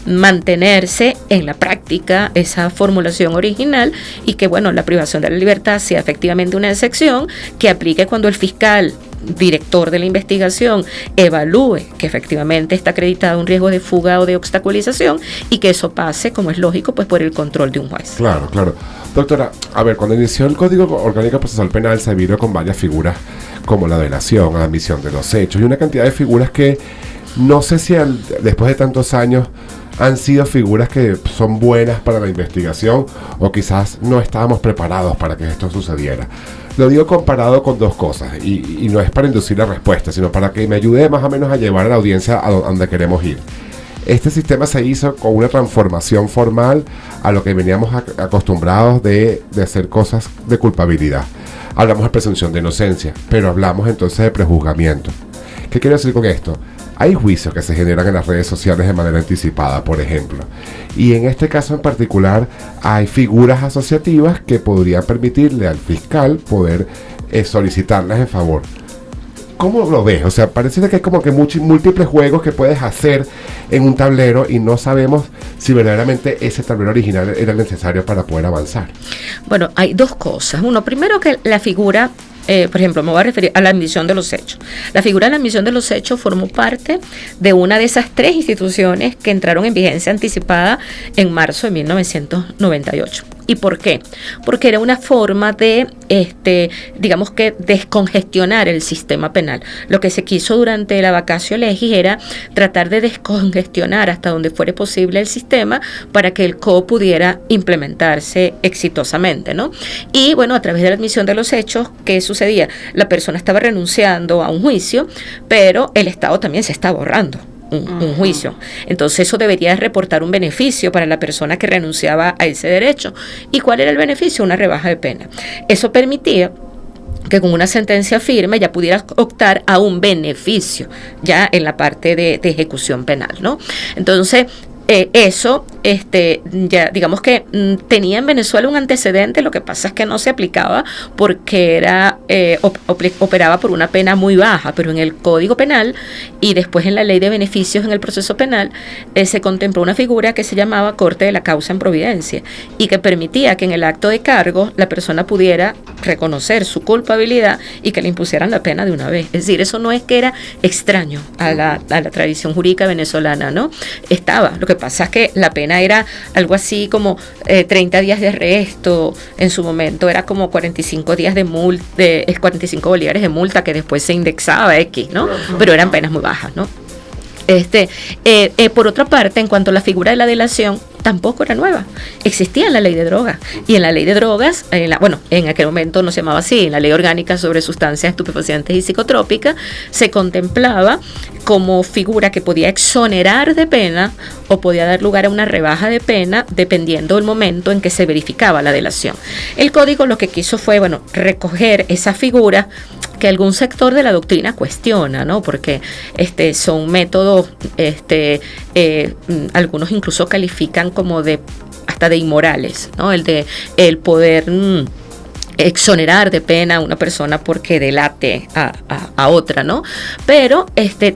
mantenerse en la práctica esa formulación original y que, bueno, la privación de la libertad sea efectivamente una excepción que aplique cuando el fiscal director de la investigación evalúe que efectivamente está acreditado un riesgo de fuga o de obstaculización y que eso pase, como es lógico, pues por el control de un juez. Claro. Doctora, a ver, cuando inició el Código Orgánico Procesal Penal se vino con varias figuras como la delación, la admisión de los hechos y una cantidad de figuras que no sé si después de tantos años han sido figuras que son buenas para la investigación o quizás no estábamos preparados para que esto sucediera. Lo digo comparado con dos cosas y no es para inducir la respuesta, sino para que me ayude más o menos a llevar a la audiencia a donde queremos ir. Este sistema se hizo con una transformación formal a lo que veníamos acostumbrados de hacer cosas de culpabilidad. Hablamos de presunción de inocencia, pero hablamos entonces de prejuzgamiento. ¿Qué quiero decir con esto? Hay juicios que se generan en las redes sociales de manera anticipada, por ejemplo. Y en este caso en particular hay figuras asociativas que podrían permitirle al fiscal poder solicitarlas en favor. ¿Cómo lo ves? O sea, parece que hay como que múltiples juegos que puedes hacer en un tablero y no sabemos si verdaderamente ese tablero original era necesario para poder avanzar. Bueno, hay dos cosas. Uno, primero que la figura, por ejemplo, me voy a referir a la admisión de los hechos. La figura de la admisión de los hechos formó parte de una de esas tres instituciones que entraron en vigencia anticipada en marzo de 1998. ¿Y por qué? Porque era una forma de, digamos que, descongestionar el sistema penal. Lo que se quiso durante la vacatio legis era tratar de descongestionar hasta donde fuera posible el sistema para que el COP pudiera implementarse exitosamente, ¿no? Y bueno, a través de la admisión de los hechos, ¿qué sucedía? La persona estaba renunciando a un juicio, pero el Estado también se está borrando un juicio. Entonces eso debería reportar un beneficio para la persona que renunciaba a ese derecho. ¿Y cuál era el beneficio? Una rebaja de pena. Eso permitía que con una sentencia firme ya pudiera optar a un beneficio ya en la parte de ejecución penal, ¿no? Entonces eso, ya digamos que tenía en Venezuela un antecedente, lo que pasa es que no se aplicaba porque era operaba por una pena muy baja, pero en el Código Penal y después en la Ley de Beneficios en el Proceso Penal se contempló una figura que se llamaba Corte de la Causa en Providencia y que permitía que en el acto de cargo la persona pudiera reconocer su culpabilidad y que le impusieran la pena de una vez. Es decir, eso no es que era extraño a la tradición jurídica venezolana, ¿no? Estaba. Lo que pasa es que la pena era algo así como 30 días de arresto, en su momento era como 45 días de multa, 45 bolívares de multa que después se indexaba X, ¿no? Pero eran penas muy bajas, ¿no? Por otra parte, en cuanto a la figura de la delación, tampoco era nueva. Existía en la ley de drogas. Y en la ley de drogas, en aquel momento no se llamaba así, en la ley orgánica sobre sustancias estupefacientes y psicotrópicas, se contemplaba como figura que podía exonerar de pena o podía dar lugar a una rebaja de pena dependiendo del momento en que se verificaba la delación. El código lo que quiso fue, recoger esa figura que algún sector de la doctrina cuestiona, ¿no? Porque son métodos, algunos incluso califican como hasta de inmorales, ¿no? El poder exonerar de pena a una persona porque delate a otra, ¿no? Pero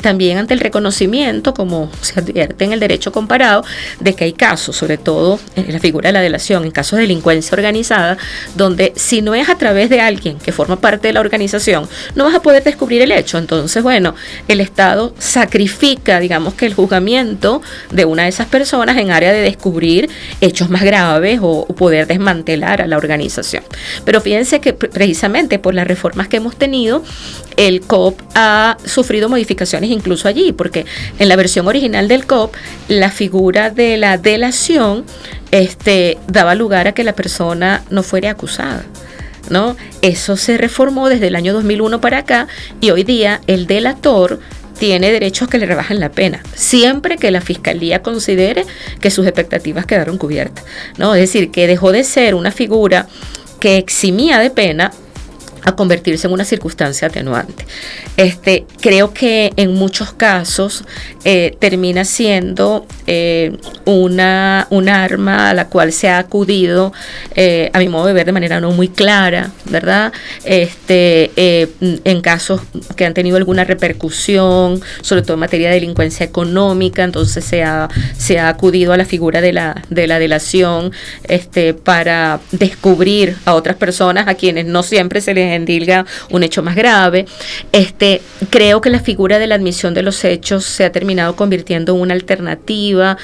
también ante el reconocimiento, como se advierte en el derecho comparado, de que hay casos, sobre todo en la figura de la delación, en casos de delincuencia organizada, donde si no es a través de alguien que forma parte de la organización, no vas a poder descubrir el hecho. Entonces, el Estado sacrifica, digamos que el juzgamiento de una de esas personas en área de descubrir hechos más graves o poder desmantelar a la organización. Pero fíjense que precisamente por las reformas que hemos tenido, el COP ha sufrido modificaciones incluso allí, porque en la versión original del COP, la figura de la delación daba lugar a que la persona no fuera acusada, ¿no? Eso se reformó desde el año 2001 para acá y hoy día el delator tiene derecho a que le rebajen la pena, siempre que la fiscalía considere que sus expectativas quedaron cubiertas, ¿no? Es decir, que dejó de ser una figura que eximía de pena a convertirse en una circunstancia atenuante. Creo que en muchos casos termina siendo un arma a la cual se ha acudido, a mi modo de ver, de manera no muy clara, ¿verdad? En casos que han tenido alguna repercusión, sobre todo en materia de delincuencia económica, entonces se ha acudido a la figura de la delación para descubrir a otras personas a quienes no siempre se les endilga un hecho más grave. Creo que la figura de la admisión de los hechos se ha terminado convirtiendo en una alternativa,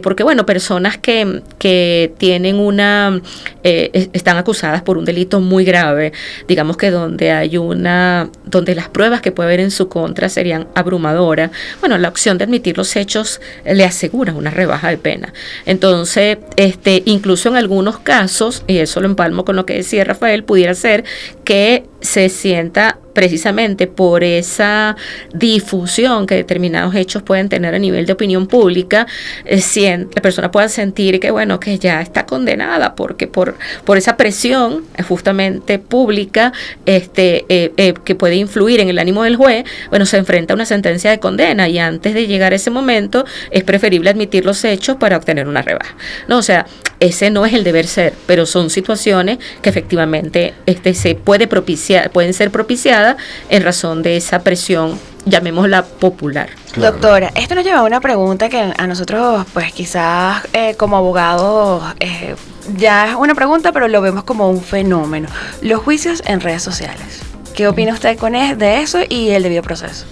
porque bueno, personas que tienen están acusadas por un delito muy grave, digamos que donde las pruebas que puede haber en su contra serían abrumadoras, bueno, la opción de admitir los hechos le asegura una rebaja de pena. Entonces, incluso en algunos casos, y eso lo empalmo con lo que decía Rafael, pudiera ser que se sienta precisamente por esa difusión que determinados hechos pueden tener a nivel de opinión pública, la persona pueda sentir que bueno, que ya está condenada, porque por esa presión justamente pública que puede influir en el ánimo del juez, bueno, se enfrenta a una sentencia de condena, y antes de llegar a ese momento es preferible admitir los hechos para obtener una rebaja, ¿no? O sea, ese no es el deber ser, pero son situaciones que efectivamente pueden ser propiciadas en razón de esa presión, llamémosla popular. Claro. Doctora, esto nos lleva a una pregunta que a nosotros, pues quizás como abogados, ya es una pregunta, pero lo vemos como un fenómeno. Los juicios en redes sociales. ¿Qué opina usted de eso y el debido proceso?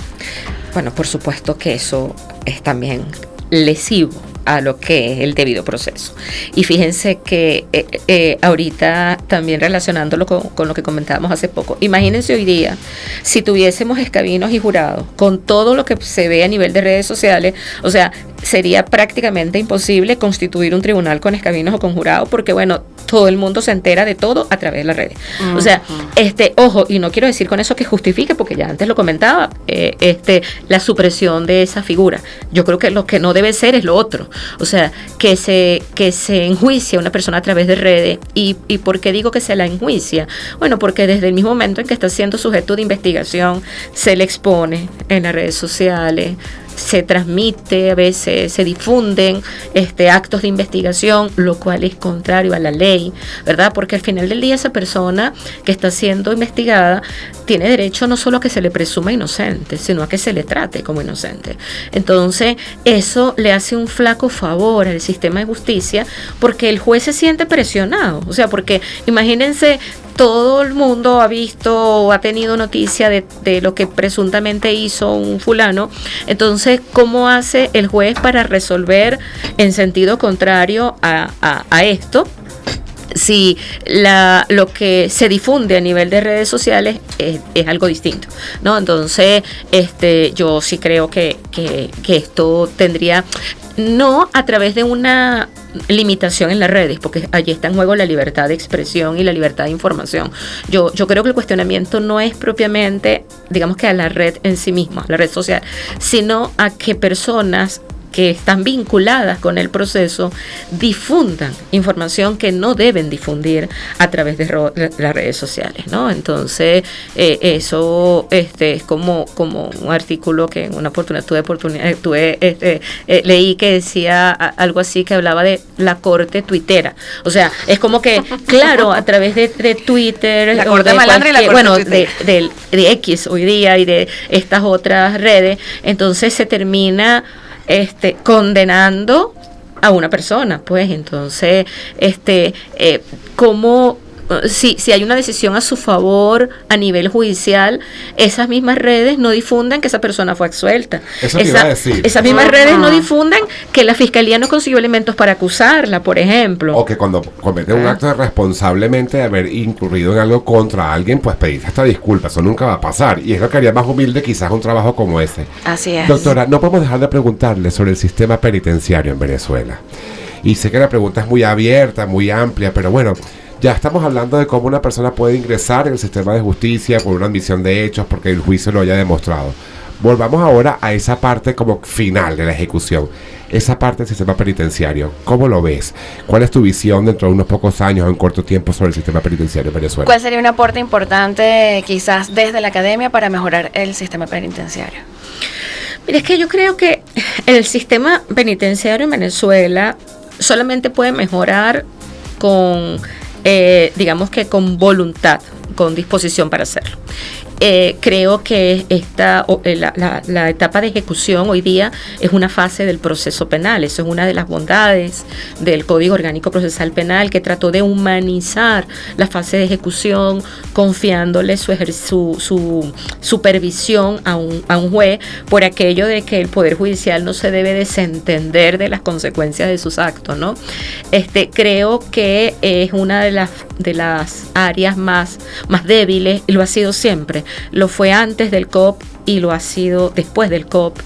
Bueno, por supuesto que eso es también lesivo a lo que es el debido proceso. Y fíjense que ahorita también relacionándolo con lo que comentábamos hace poco, imagínense hoy día si tuviésemos escabinos y jurados con todo lo que se ve a nivel de redes sociales, o sea, sería prácticamente imposible constituir un tribunal con escabinos o con jurados, porque bueno, todo el mundo se entera de todo a través de las redes. Uh-huh. O sea, ojo, y no quiero decir con eso que justifique, porque ya antes lo comentaba, la supresión de esa figura. Yo creo que lo que no debe ser es lo otro. O sea, que se enjuicia a una persona a través de redes. ¿Y por qué digo que se la enjuicia? Bueno, porque desde el mismo momento en que está siendo sujeto de investigación, se le expone en las redes sociales, se transmite, a veces se difunden actos de investigación, lo cual es contrario a la ley, ¿verdad? Porque al final del día esa persona que está siendo investigada tiene derecho no solo a que se le presuma inocente, sino a que se le trate como inocente. Entonces, eso le hace un flaco favor al sistema de justicia, porque el juez se siente presionado. O sea, porque imagínense, todo el mundo ha visto o ha tenido noticia de lo que presuntamente hizo un fulano. Entonces, ¿cómo hace el juez para resolver en sentido contrario a esto? Si lo que se difunde a nivel de redes sociales es algo distinto, ¿no? Entonces, yo sí creo que esto tendría, no a través de una limitación en las redes, porque allí está en juego la libertad de expresión y la libertad de información. Yo creo que el cuestionamiento no es propiamente, digamos, que a la red en sí misma, la red social, sino a que personas que están vinculadas con el proceso difundan información que no deben difundir a través de las redes sociales, ¿no? Entonces, eso es como un artículo que en una oportunidad leí que decía algo así, que hablaba de la corte tuitera. O sea, es como que, claro, a través de Twitter, la corte malandra y la corte, bueno, de X hoy día y de estas otras redes, entonces se termina condenando a una persona, pues. Entonces, ¿cómo? Si hay una decisión a su favor a nivel judicial, esas mismas redes no difunden que esa persona fue absuelta. Eso te iba a decir. Esas mismas redes no difunden que la fiscalía no consiguió elementos para acusarla, por ejemplo. O que cuando comete un acto de responsablemente de haber incurrido en algo contra alguien, pues pedirse esta disculpa. Eso nunca va a pasar. Y es lo que haría más humilde quizás un trabajo como ese. Así es. Doctora, no podemos dejar de preguntarle sobre el sistema penitenciario en Venezuela. Y sé que la pregunta es muy abierta, muy amplia, pero bueno, ya estamos hablando de cómo una persona puede ingresar en el sistema de justicia por una admisión de hechos porque el juicio lo haya demostrado. Volvamos ahora a esa parte como final de la ejecución. Esa parte del sistema penitenciario, ¿cómo lo ves? ¿Cuál es tu visión dentro de unos pocos años o en corto tiempo sobre el sistema penitenciario en Venezuela? ¿Cuál sería un aporte importante quizás desde la academia para mejorar el sistema penitenciario? Mira, es que yo creo que el sistema penitenciario en Venezuela solamente puede mejorar con, digamos que con voluntad, con disposición para hacerlo. Creo que la etapa de ejecución hoy día es una fase del proceso penal. Eso es una de las bondades del Código Orgánico Procesal Penal, que trató de humanizar la fase de ejecución, confiándole su supervisión a un juez, por aquello de que el Poder Judicial no se debe desentender de las consecuencias de sus actos, ¿no? Creo que es una de las áreas más débiles, y lo ha sido siempre. Lo fue antes del COP y lo ha sido después del COP.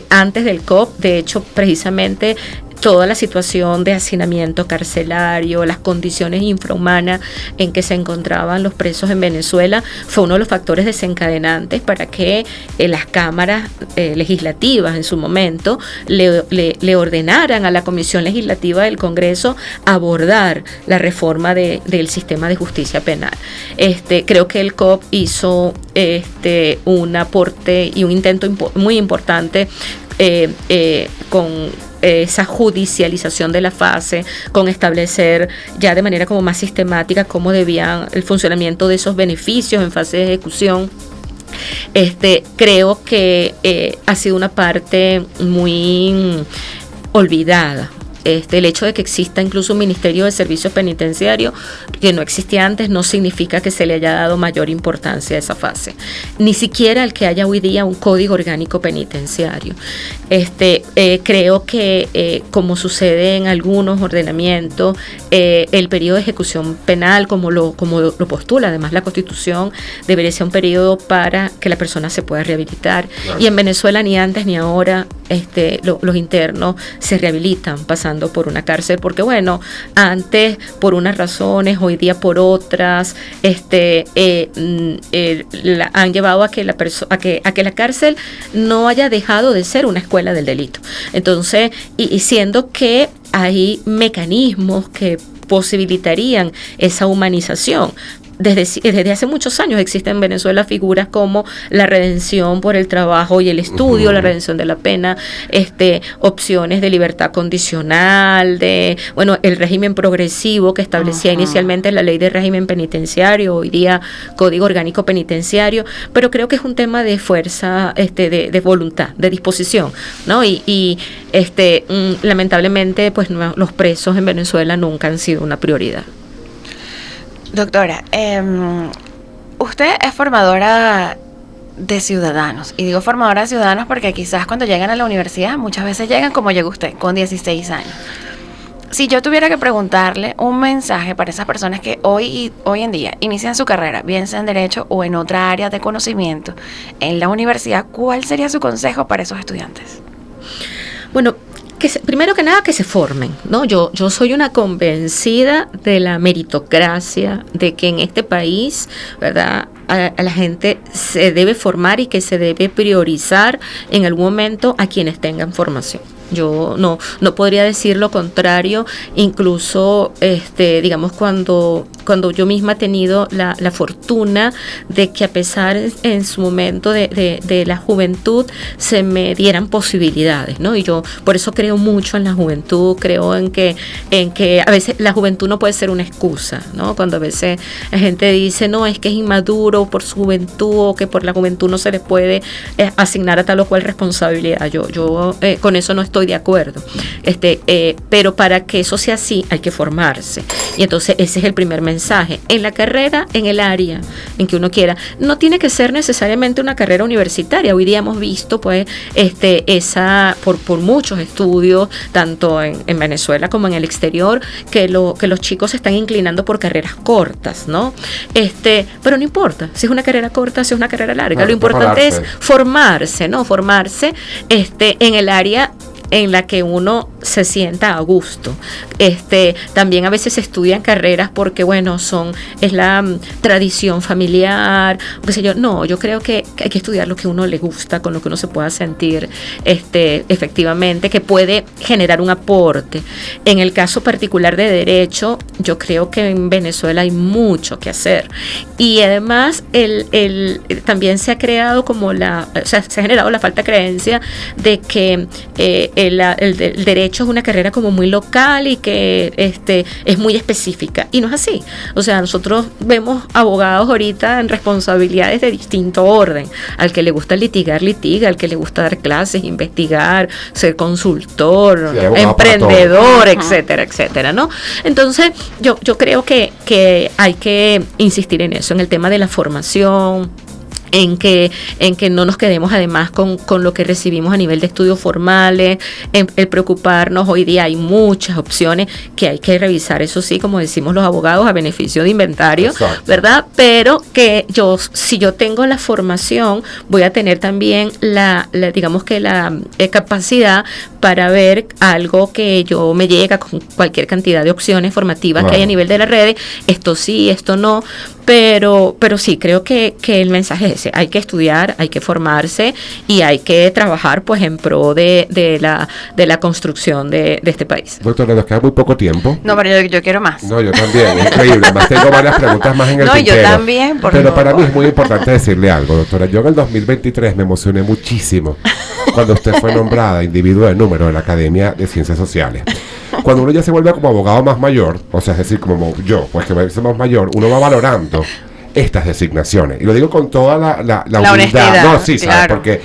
Antes del COP, de hecho, precisamente toda la situación de hacinamiento carcelario, las condiciones infrahumanas en que se encontraban los presos en Venezuela, fue uno de los factores desencadenantes para que las cámaras legislativas en su momento le ordenaran a la Comisión Legislativa del Congreso abordar la reforma del sistema de justicia penal. Creo que el COP hizo un aporte y un intento muy importante con esa judicialización de la fase, con establecer ya de manera como más sistemática cómo debían el funcionamiento de esos beneficios en fase de ejecución. Creo que ha sido una parte muy olvidada. El hecho de que exista incluso un Ministerio de Servicios Penitenciarios que no existía antes no significa que se le haya dado mayor importancia a esa fase, ni siquiera el que haya hoy día un Código Orgánico Penitenciario. Creo que como sucede en algunos ordenamientos, el periodo de ejecución penal, como lo postula además la Constitución, debería ser un periodo para que la persona se pueda rehabilitar. Claro. Y en Venezuela ni antes ni ahora los internos se rehabilitan pasando por una cárcel, porque bueno, antes por unas razones, hoy día por otras, han llevado a que la cárcel no haya dejado de ser una escuela del delito. Entonces, y siendo que hay mecanismos que posibilitarían esa humanización. Desde hace muchos años existen en Venezuela figuras como la redención por el trabajo y el estudio, la redención de la pena, opciones de libertad condicional, el régimen progresivo que establecía inicialmente la ley de régimen penitenciario, hoy día Código Orgánico Penitenciario, pero creo que es un tema de fuerza, de voluntad, de disposición, ¿no? Y lamentablemente, pues los presos en Venezuela nunca han sido una prioridad. Doctora, usted es formadora de ciudadanos, y digo formadora de ciudadanos porque quizás cuando llegan a la universidad muchas veces llegan como llegó usted, con 16 años. Si yo tuviera que preguntarle un mensaje para esas personas que hoy en día inician su carrera, bien sea en Derecho o en otra área de conocimiento en la universidad, ¿cuál sería su consejo para esos estudiantes? Bueno, primero que nada que se formen, ¿no? Yo soy una convencida de la meritocracia, de que en este país, ¿verdad?, a la gente se debe formar y que se debe priorizar en algún momento a quienes tengan formación. Yo no podría decir lo contrario, incluso digamos cuando yo misma he tenido la fortuna de que a pesar en su momento de la juventud se me dieran posibilidades, ¿no? Y yo por eso creo mucho en la juventud, creo en que a veces la juventud no puede ser una excusa, ¿no? Cuando a veces la gente dice, no, es que es inmaduro por su juventud, o que por la juventud no se les puede asignar a tal o cual responsabilidad. Yo con eso no estoy de acuerdo, pero para que eso sea así hay que formarse, y entonces ese es el primer mensaje en la carrera, en el área en que uno quiera. No tiene que ser necesariamente una carrera universitaria. Hoy día hemos visto pues por muchos estudios tanto en Venezuela como en el exterior que los chicos se están inclinando por carreras cortas, ¿no? Pero no importa si es una carrera corta, si es una carrera larga, lo importante es formarse, ¿no? Formarse en el área en la que uno se sienta a gusto. También a veces se estudian carreras porque, bueno, es la tradición familiar, qué sé yo. No, yo creo que hay que estudiar lo que uno le gusta, con lo que uno se pueda sentir efectivamente, que puede generar un aporte. En el caso particular de Derecho, yo creo que en Venezuela hay mucho que hacer. Y además, también se ha creado se ha generado la falta de creencia de que el derecho es una carrera como muy local y que es muy específica, y no es así. O sea, nosotros vemos abogados ahorita en responsabilidades de distinto orden. Al que le gusta litigar, litiga; al que le gusta dar clases, investigar, ser consultor, sí, emprendedor, etcétera, etcétera, ¿no? Entonces, yo creo que hay que insistir en eso, en el tema de la formación, en que no nos quedemos además con lo que recibimos a nivel de estudios formales, el preocuparnos. Hoy día hay muchas opciones que hay que revisar, eso sí, como decimos los abogados, a beneficio de inventario. Exacto. ¿Verdad? Pero que si yo tengo la formación, voy a tener también la capacidad para ver algo que yo me llega con cualquier cantidad de opciones formativas que hay a nivel de las redes. Esto sí, esto no. Pero sí, creo que el mensaje es ese: hay que estudiar, hay que formarse y hay que trabajar pues en pro de la construcción de este país. Doctora, nos queda muy poco tiempo. No, pero yo quiero más. No, yo también, increíble. Además tengo varias preguntas más en el tintero. Yo también, pero para mí es muy importante decirle algo, doctora. Yo en el 2023 me emocioné muchísimo cuando usted fue nombrada individuo de número de la Academia de Ciencias Sociales. Cuando uno ya se vuelve como abogado más mayor, o sea, es decir, como yo, pues que me hice más mayor, uno va valorando estas designaciones. Y lo digo con toda la humildad. No, sí, claro. ¿Sabes? Porque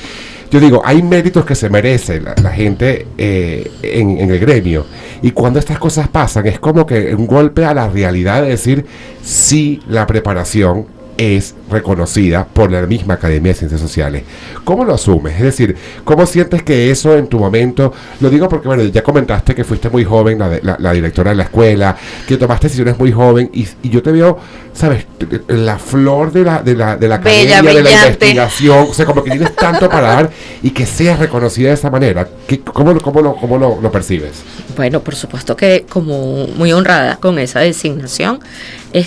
yo digo, hay méritos que se merece la gente en el gremio. Y cuando estas cosas pasan, es como que un golpe a la realidad de decir, sí, la preparación es reconocida por la misma Academia de Ciencias Sociales. ¿Cómo lo asumes? Es decir, ¿cómo sientes que eso en tu momento? Lo digo porque, bueno, ya comentaste que fuiste muy joven, la directora de la escuela, que tomaste decisiones muy joven, y yo te veo, ¿sabes? La flor de la academia, bella, de la investigación, o sea, como que tienes tanto para dar y que seas reconocida de esa manera. ¿Cómo lo percibes? Bueno, por supuesto que como muy honrada con esa designación.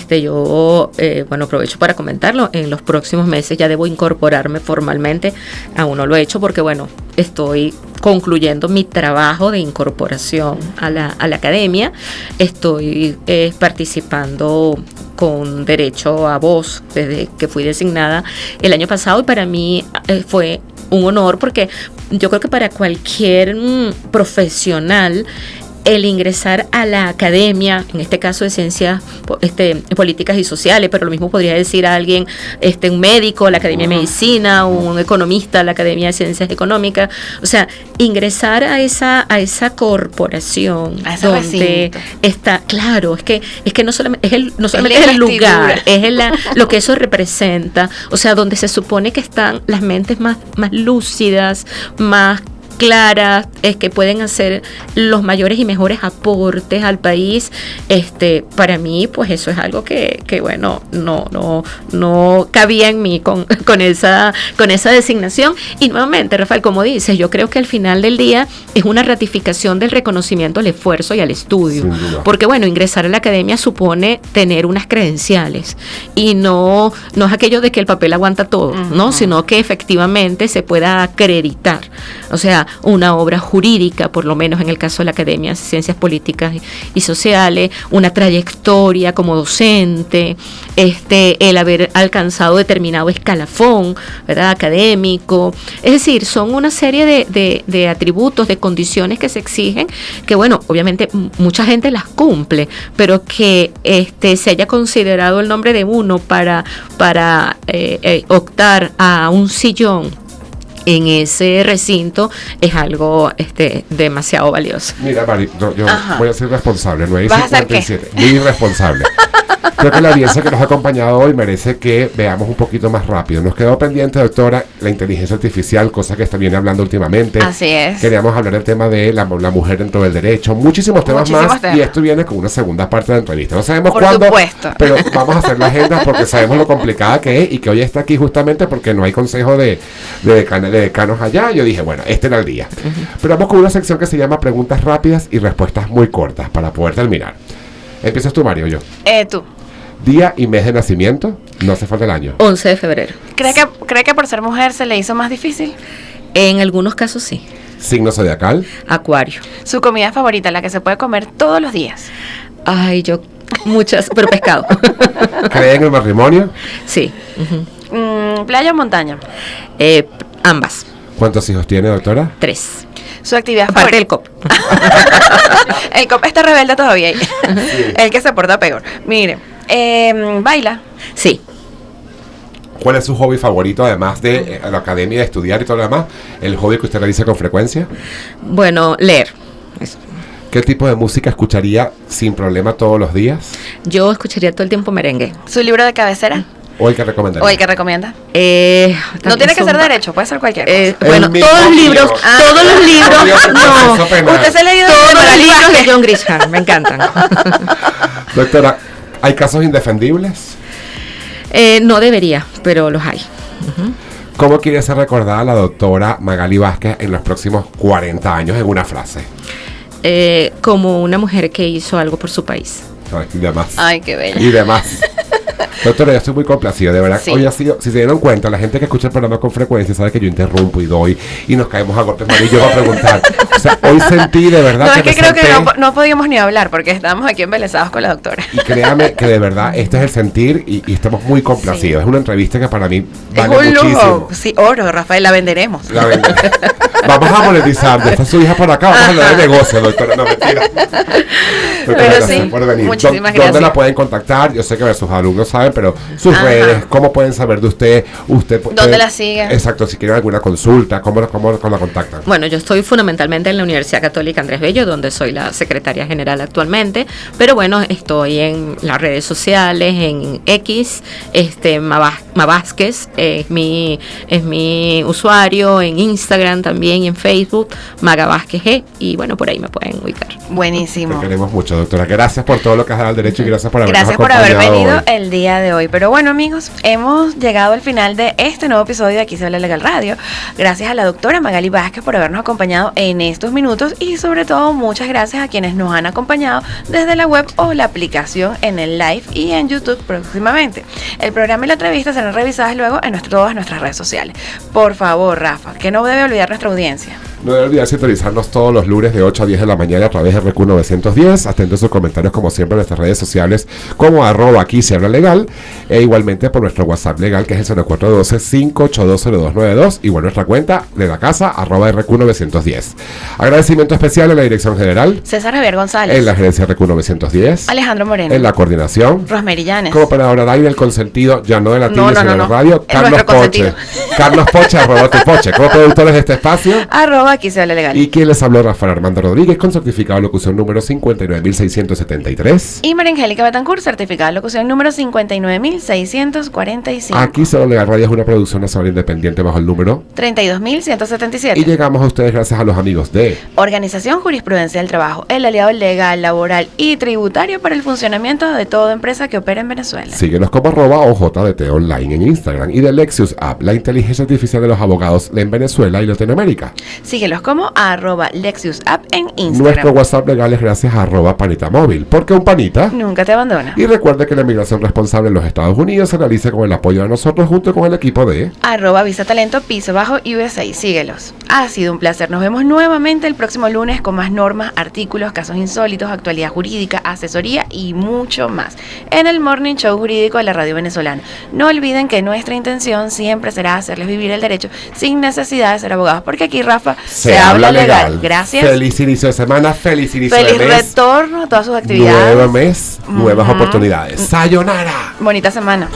Yo aprovecho para comentarlo. En los próximos meses ya debo incorporarme formalmente. Aún no lo he hecho porque, bueno, estoy concluyendo mi trabajo de incorporación a la academia. Estoy participando con derecho a voz desde que fui designada el año pasado, y para mí fue un honor, porque yo creo que para cualquier profesional el ingresar a la academia, en este caso de ciencias políticas y sociales, pero lo mismo podría decir a alguien, un médico, la Academia de Medicina, un economista, la Academia de Ciencias Económicas, o sea, ingresar a esa corporación a ese donde recinto. Está, claro, es que no solamente es el lugar, es lo que eso representa, o sea, donde se supone que están las mentes más lúcidas, más claras, que pueden hacer los mayores y mejores aportes al país. Para mí, pues eso es algo que bueno, no cabía en mí con esa designación. Y nuevamente, Rafael, como dices, yo creo que al final del día es una ratificación del reconocimiento al esfuerzo y al estudio. Porque bueno, ingresar a la academia supone tener unas credenciales, y no es aquello de que el papel aguanta todo, ¿no? Sino que efectivamente se pueda acreditar. O sea, una obra jurídica, por lo menos en el caso de la Academia de Ciencias Políticas y Sociales, una trayectoria como docente, el haber alcanzado determinado escalafón, ¿verdad?, académico. Es decir, son una serie de atributos, de condiciones que se exigen, que bueno, obviamente mucha gente las cumple, pero que se haya considerado el nombre de uno para optar a un sillón en ese recinto es algo demasiado valioso. Mira, Mari, yo voy a ser responsable, 9:57. Muy responsable. Creo que la audiencia que nos ha acompañado hoy merece que veamos un poquito más rápido. Nos quedó pendiente, doctora, la inteligencia artificial, cosa que está bien hablando últimamente. Así es. Queríamos hablar del tema de la mujer dentro del derecho, muchísimos temas más, y esto viene con una segunda parte de la entrevista. No sabemos cuándo, pero vamos a hacer la agenda porque sabemos lo complicada que es, y que hoy está aquí justamente porque no hay consejo de de decanos allá. Yo dije, bueno, este era el día. Pero vamos con una sección que se llama preguntas rápidas y respuestas muy cortas para poder terminar. ¿Empiezas tú, Mario, o yo? Tú. Día y mes de nacimiento, no hace falta el año. 11 de febrero. ¿Cree que por ser mujer se le hizo más difícil? En algunos casos sí. Signo zodiacal. Acuario. Su comida favorita, la que se puede comer todos los días. Ay, yo muchas, pero pescado. ¿Cree en el matrimonio? Sí. ¿Playa o montaña? Ambas. ¿Cuántos hijos tiene, doctora? 3. Su actividad Aparte del favorita. COP. El cop está rebelde todavía. El que se porta peor. Mire, baila. Sí. ¿Cuál es su hobby favorito, además de la academia, de estudiar y todo lo demás? ¿El hobby que usted realiza con frecuencia? Bueno, leer. Eso. ¿Qué tipo de música escucharía sin problema todos los días? Yo escucharía todo el tiempo merengue. ¿Su libro de cabecera? ¿O el que recomendaría? ¿O el que recomienda? No También tiene que son ser derecho, puede ser cualquier cosa. bueno, mismo todos los libros, libro. todos los libros, no. Usted se ha leído Todos de los Magali libros Vázquez. de John Grisham, me encantan. Doctora, ¿hay casos indefendibles? No debería, pero los hay. ¿Cómo quiere ser recordada la doctora Magali Vázquez en los próximos 40 años en una frase? Como una mujer que hizo algo por su país. Ay, y demás. Ay, qué bella. Y demás. Doctora, yo estoy muy complacido, de verdad. Sí. Hoy ha sido, si se dieron cuenta, la gente que escucha el programa con frecuencia sabe que yo interrumpo y doy y nos caemos a golpes. Mario, yo voy a preguntar. O sea, hoy sentí de verdad No, es que me creo que senté- no podíamos ni hablar porque estábamos aquí embelesados con la doctora. Y créame que de verdad este es el sentir y estamos muy complacidos. Sí. Es una entrevista que para mí Es vale un muchísimo. lujo. Sí, oro, Rafael, la venderemos. La verdad. Vamos a monetizar. Está su hija por acá. Vamos a hablar de negocio, doctora. No, mentira. Doctora, gracias sí, por venir. muchísimas ¿Dónde gracias. la pueden contactar? Yo sé que sus alumnos saben, pero sus Ajá. redes, ¿cómo pueden saber de usted? ¿Dónde la siguen? Exacto, si quieren alguna consulta, ¿cómo la contactan? Bueno, yo estoy fundamentalmente en la Universidad Católica Andrés Bello, donde soy la secretaria general actualmente, pero bueno, estoy en las redes sociales, en X, Mavázquez es mi usuario, en Instagram también, en Facebook, Maga Vázquez G, y bueno, por ahí me pueden ubicar. Te Buenísimo. queremos mucho, doctora. Gracias por todo lo que has dado al derecho y gracias por habernos Gracias por haber acompañado venido hoy. el día de hoy. Pero bueno, amigos, hemos llegado al final de este nuevo episodio de Aquí se habla legal radio. Gracias a la doctora Magali Vázquez por habernos acompañado en estos minutos y sobre todo muchas gracias a quienes nos han acompañado desde la web o la aplicación en el live y en YouTube próximamente. El programa y la entrevista serán revisadas luego en todas nuestras redes sociales. Por favor, Rafa, que no debe olvidar nuestra audiencia. No debe olvidar sintonizarnos todos los lunes de 8 a 10 de la mañana a través de RQ 910. Atentos a sus comentarios como siempre en nuestras redes sociales como @aquí se habla legal e igualmente por nuestro WhatsApp legal que es el 0412-5820292 y nuestra cuenta de la casa @RQ 910. Agradecimiento especial a la dirección general, César Javier González, en la gerencia RQ 910, Alejandro Moreno, en la coordinación, Rosemary Llanes. como operador al aire, el consentido, ya no de la tibia, No, sino de la no. radio, Es Carlos nuestro Poche. consentido. Carlos Poche, @tu Poche, como productores de este espacio. Aquí se habla legal. Y quien les habló, Rafael Armando Rodríguez, con certificado de locución número 59673. Y María Angélica Betancourt, certificada de locución número 59645. Aquí Solo Legal Radio es una producción nacional independiente bajo el número. 32177. Y llegamos a ustedes gracias a los amigos de Organización Jurisprudencia del Trabajo, el aliado legal, laboral y tributario para el funcionamiento de toda empresa que opera en Venezuela. Síguenos como @OJDT Online en Instagram y de Lexus App, la inteligencia artificial de los abogados en Venezuela y Latinoamérica. Síguelos como @LexusApp en Instagram. Nuestro WhatsApp legal es gracias a @panita móvil, porque un panita. Nunca te abandona. Y recuerde que la migración responsable en los Estados Unidos se realiza con el apoyo de nosotros junto con el equipo de @Visa Talento piso bajo USA. Síguelos. Ha sido un placer. Nos vemos nuevamente el próximo lunes con más normas, artículos, casos insólitos, actualidad jurídica, asesoría y mucho más en el Morning Show Jurídico de la Radio Venezolana. No olviden que nuestra intención siempre será hacerles vivir el derecho sin necesidad de ser abogados, porque aquí, Rafa, se habla legal. Gracias. Feliz inicio de semana, feliz inicio Feliz de mes. retorno a todas sus actividades. Nuevo mes, nuevas oportunidades. Sayonara. Bonita semana.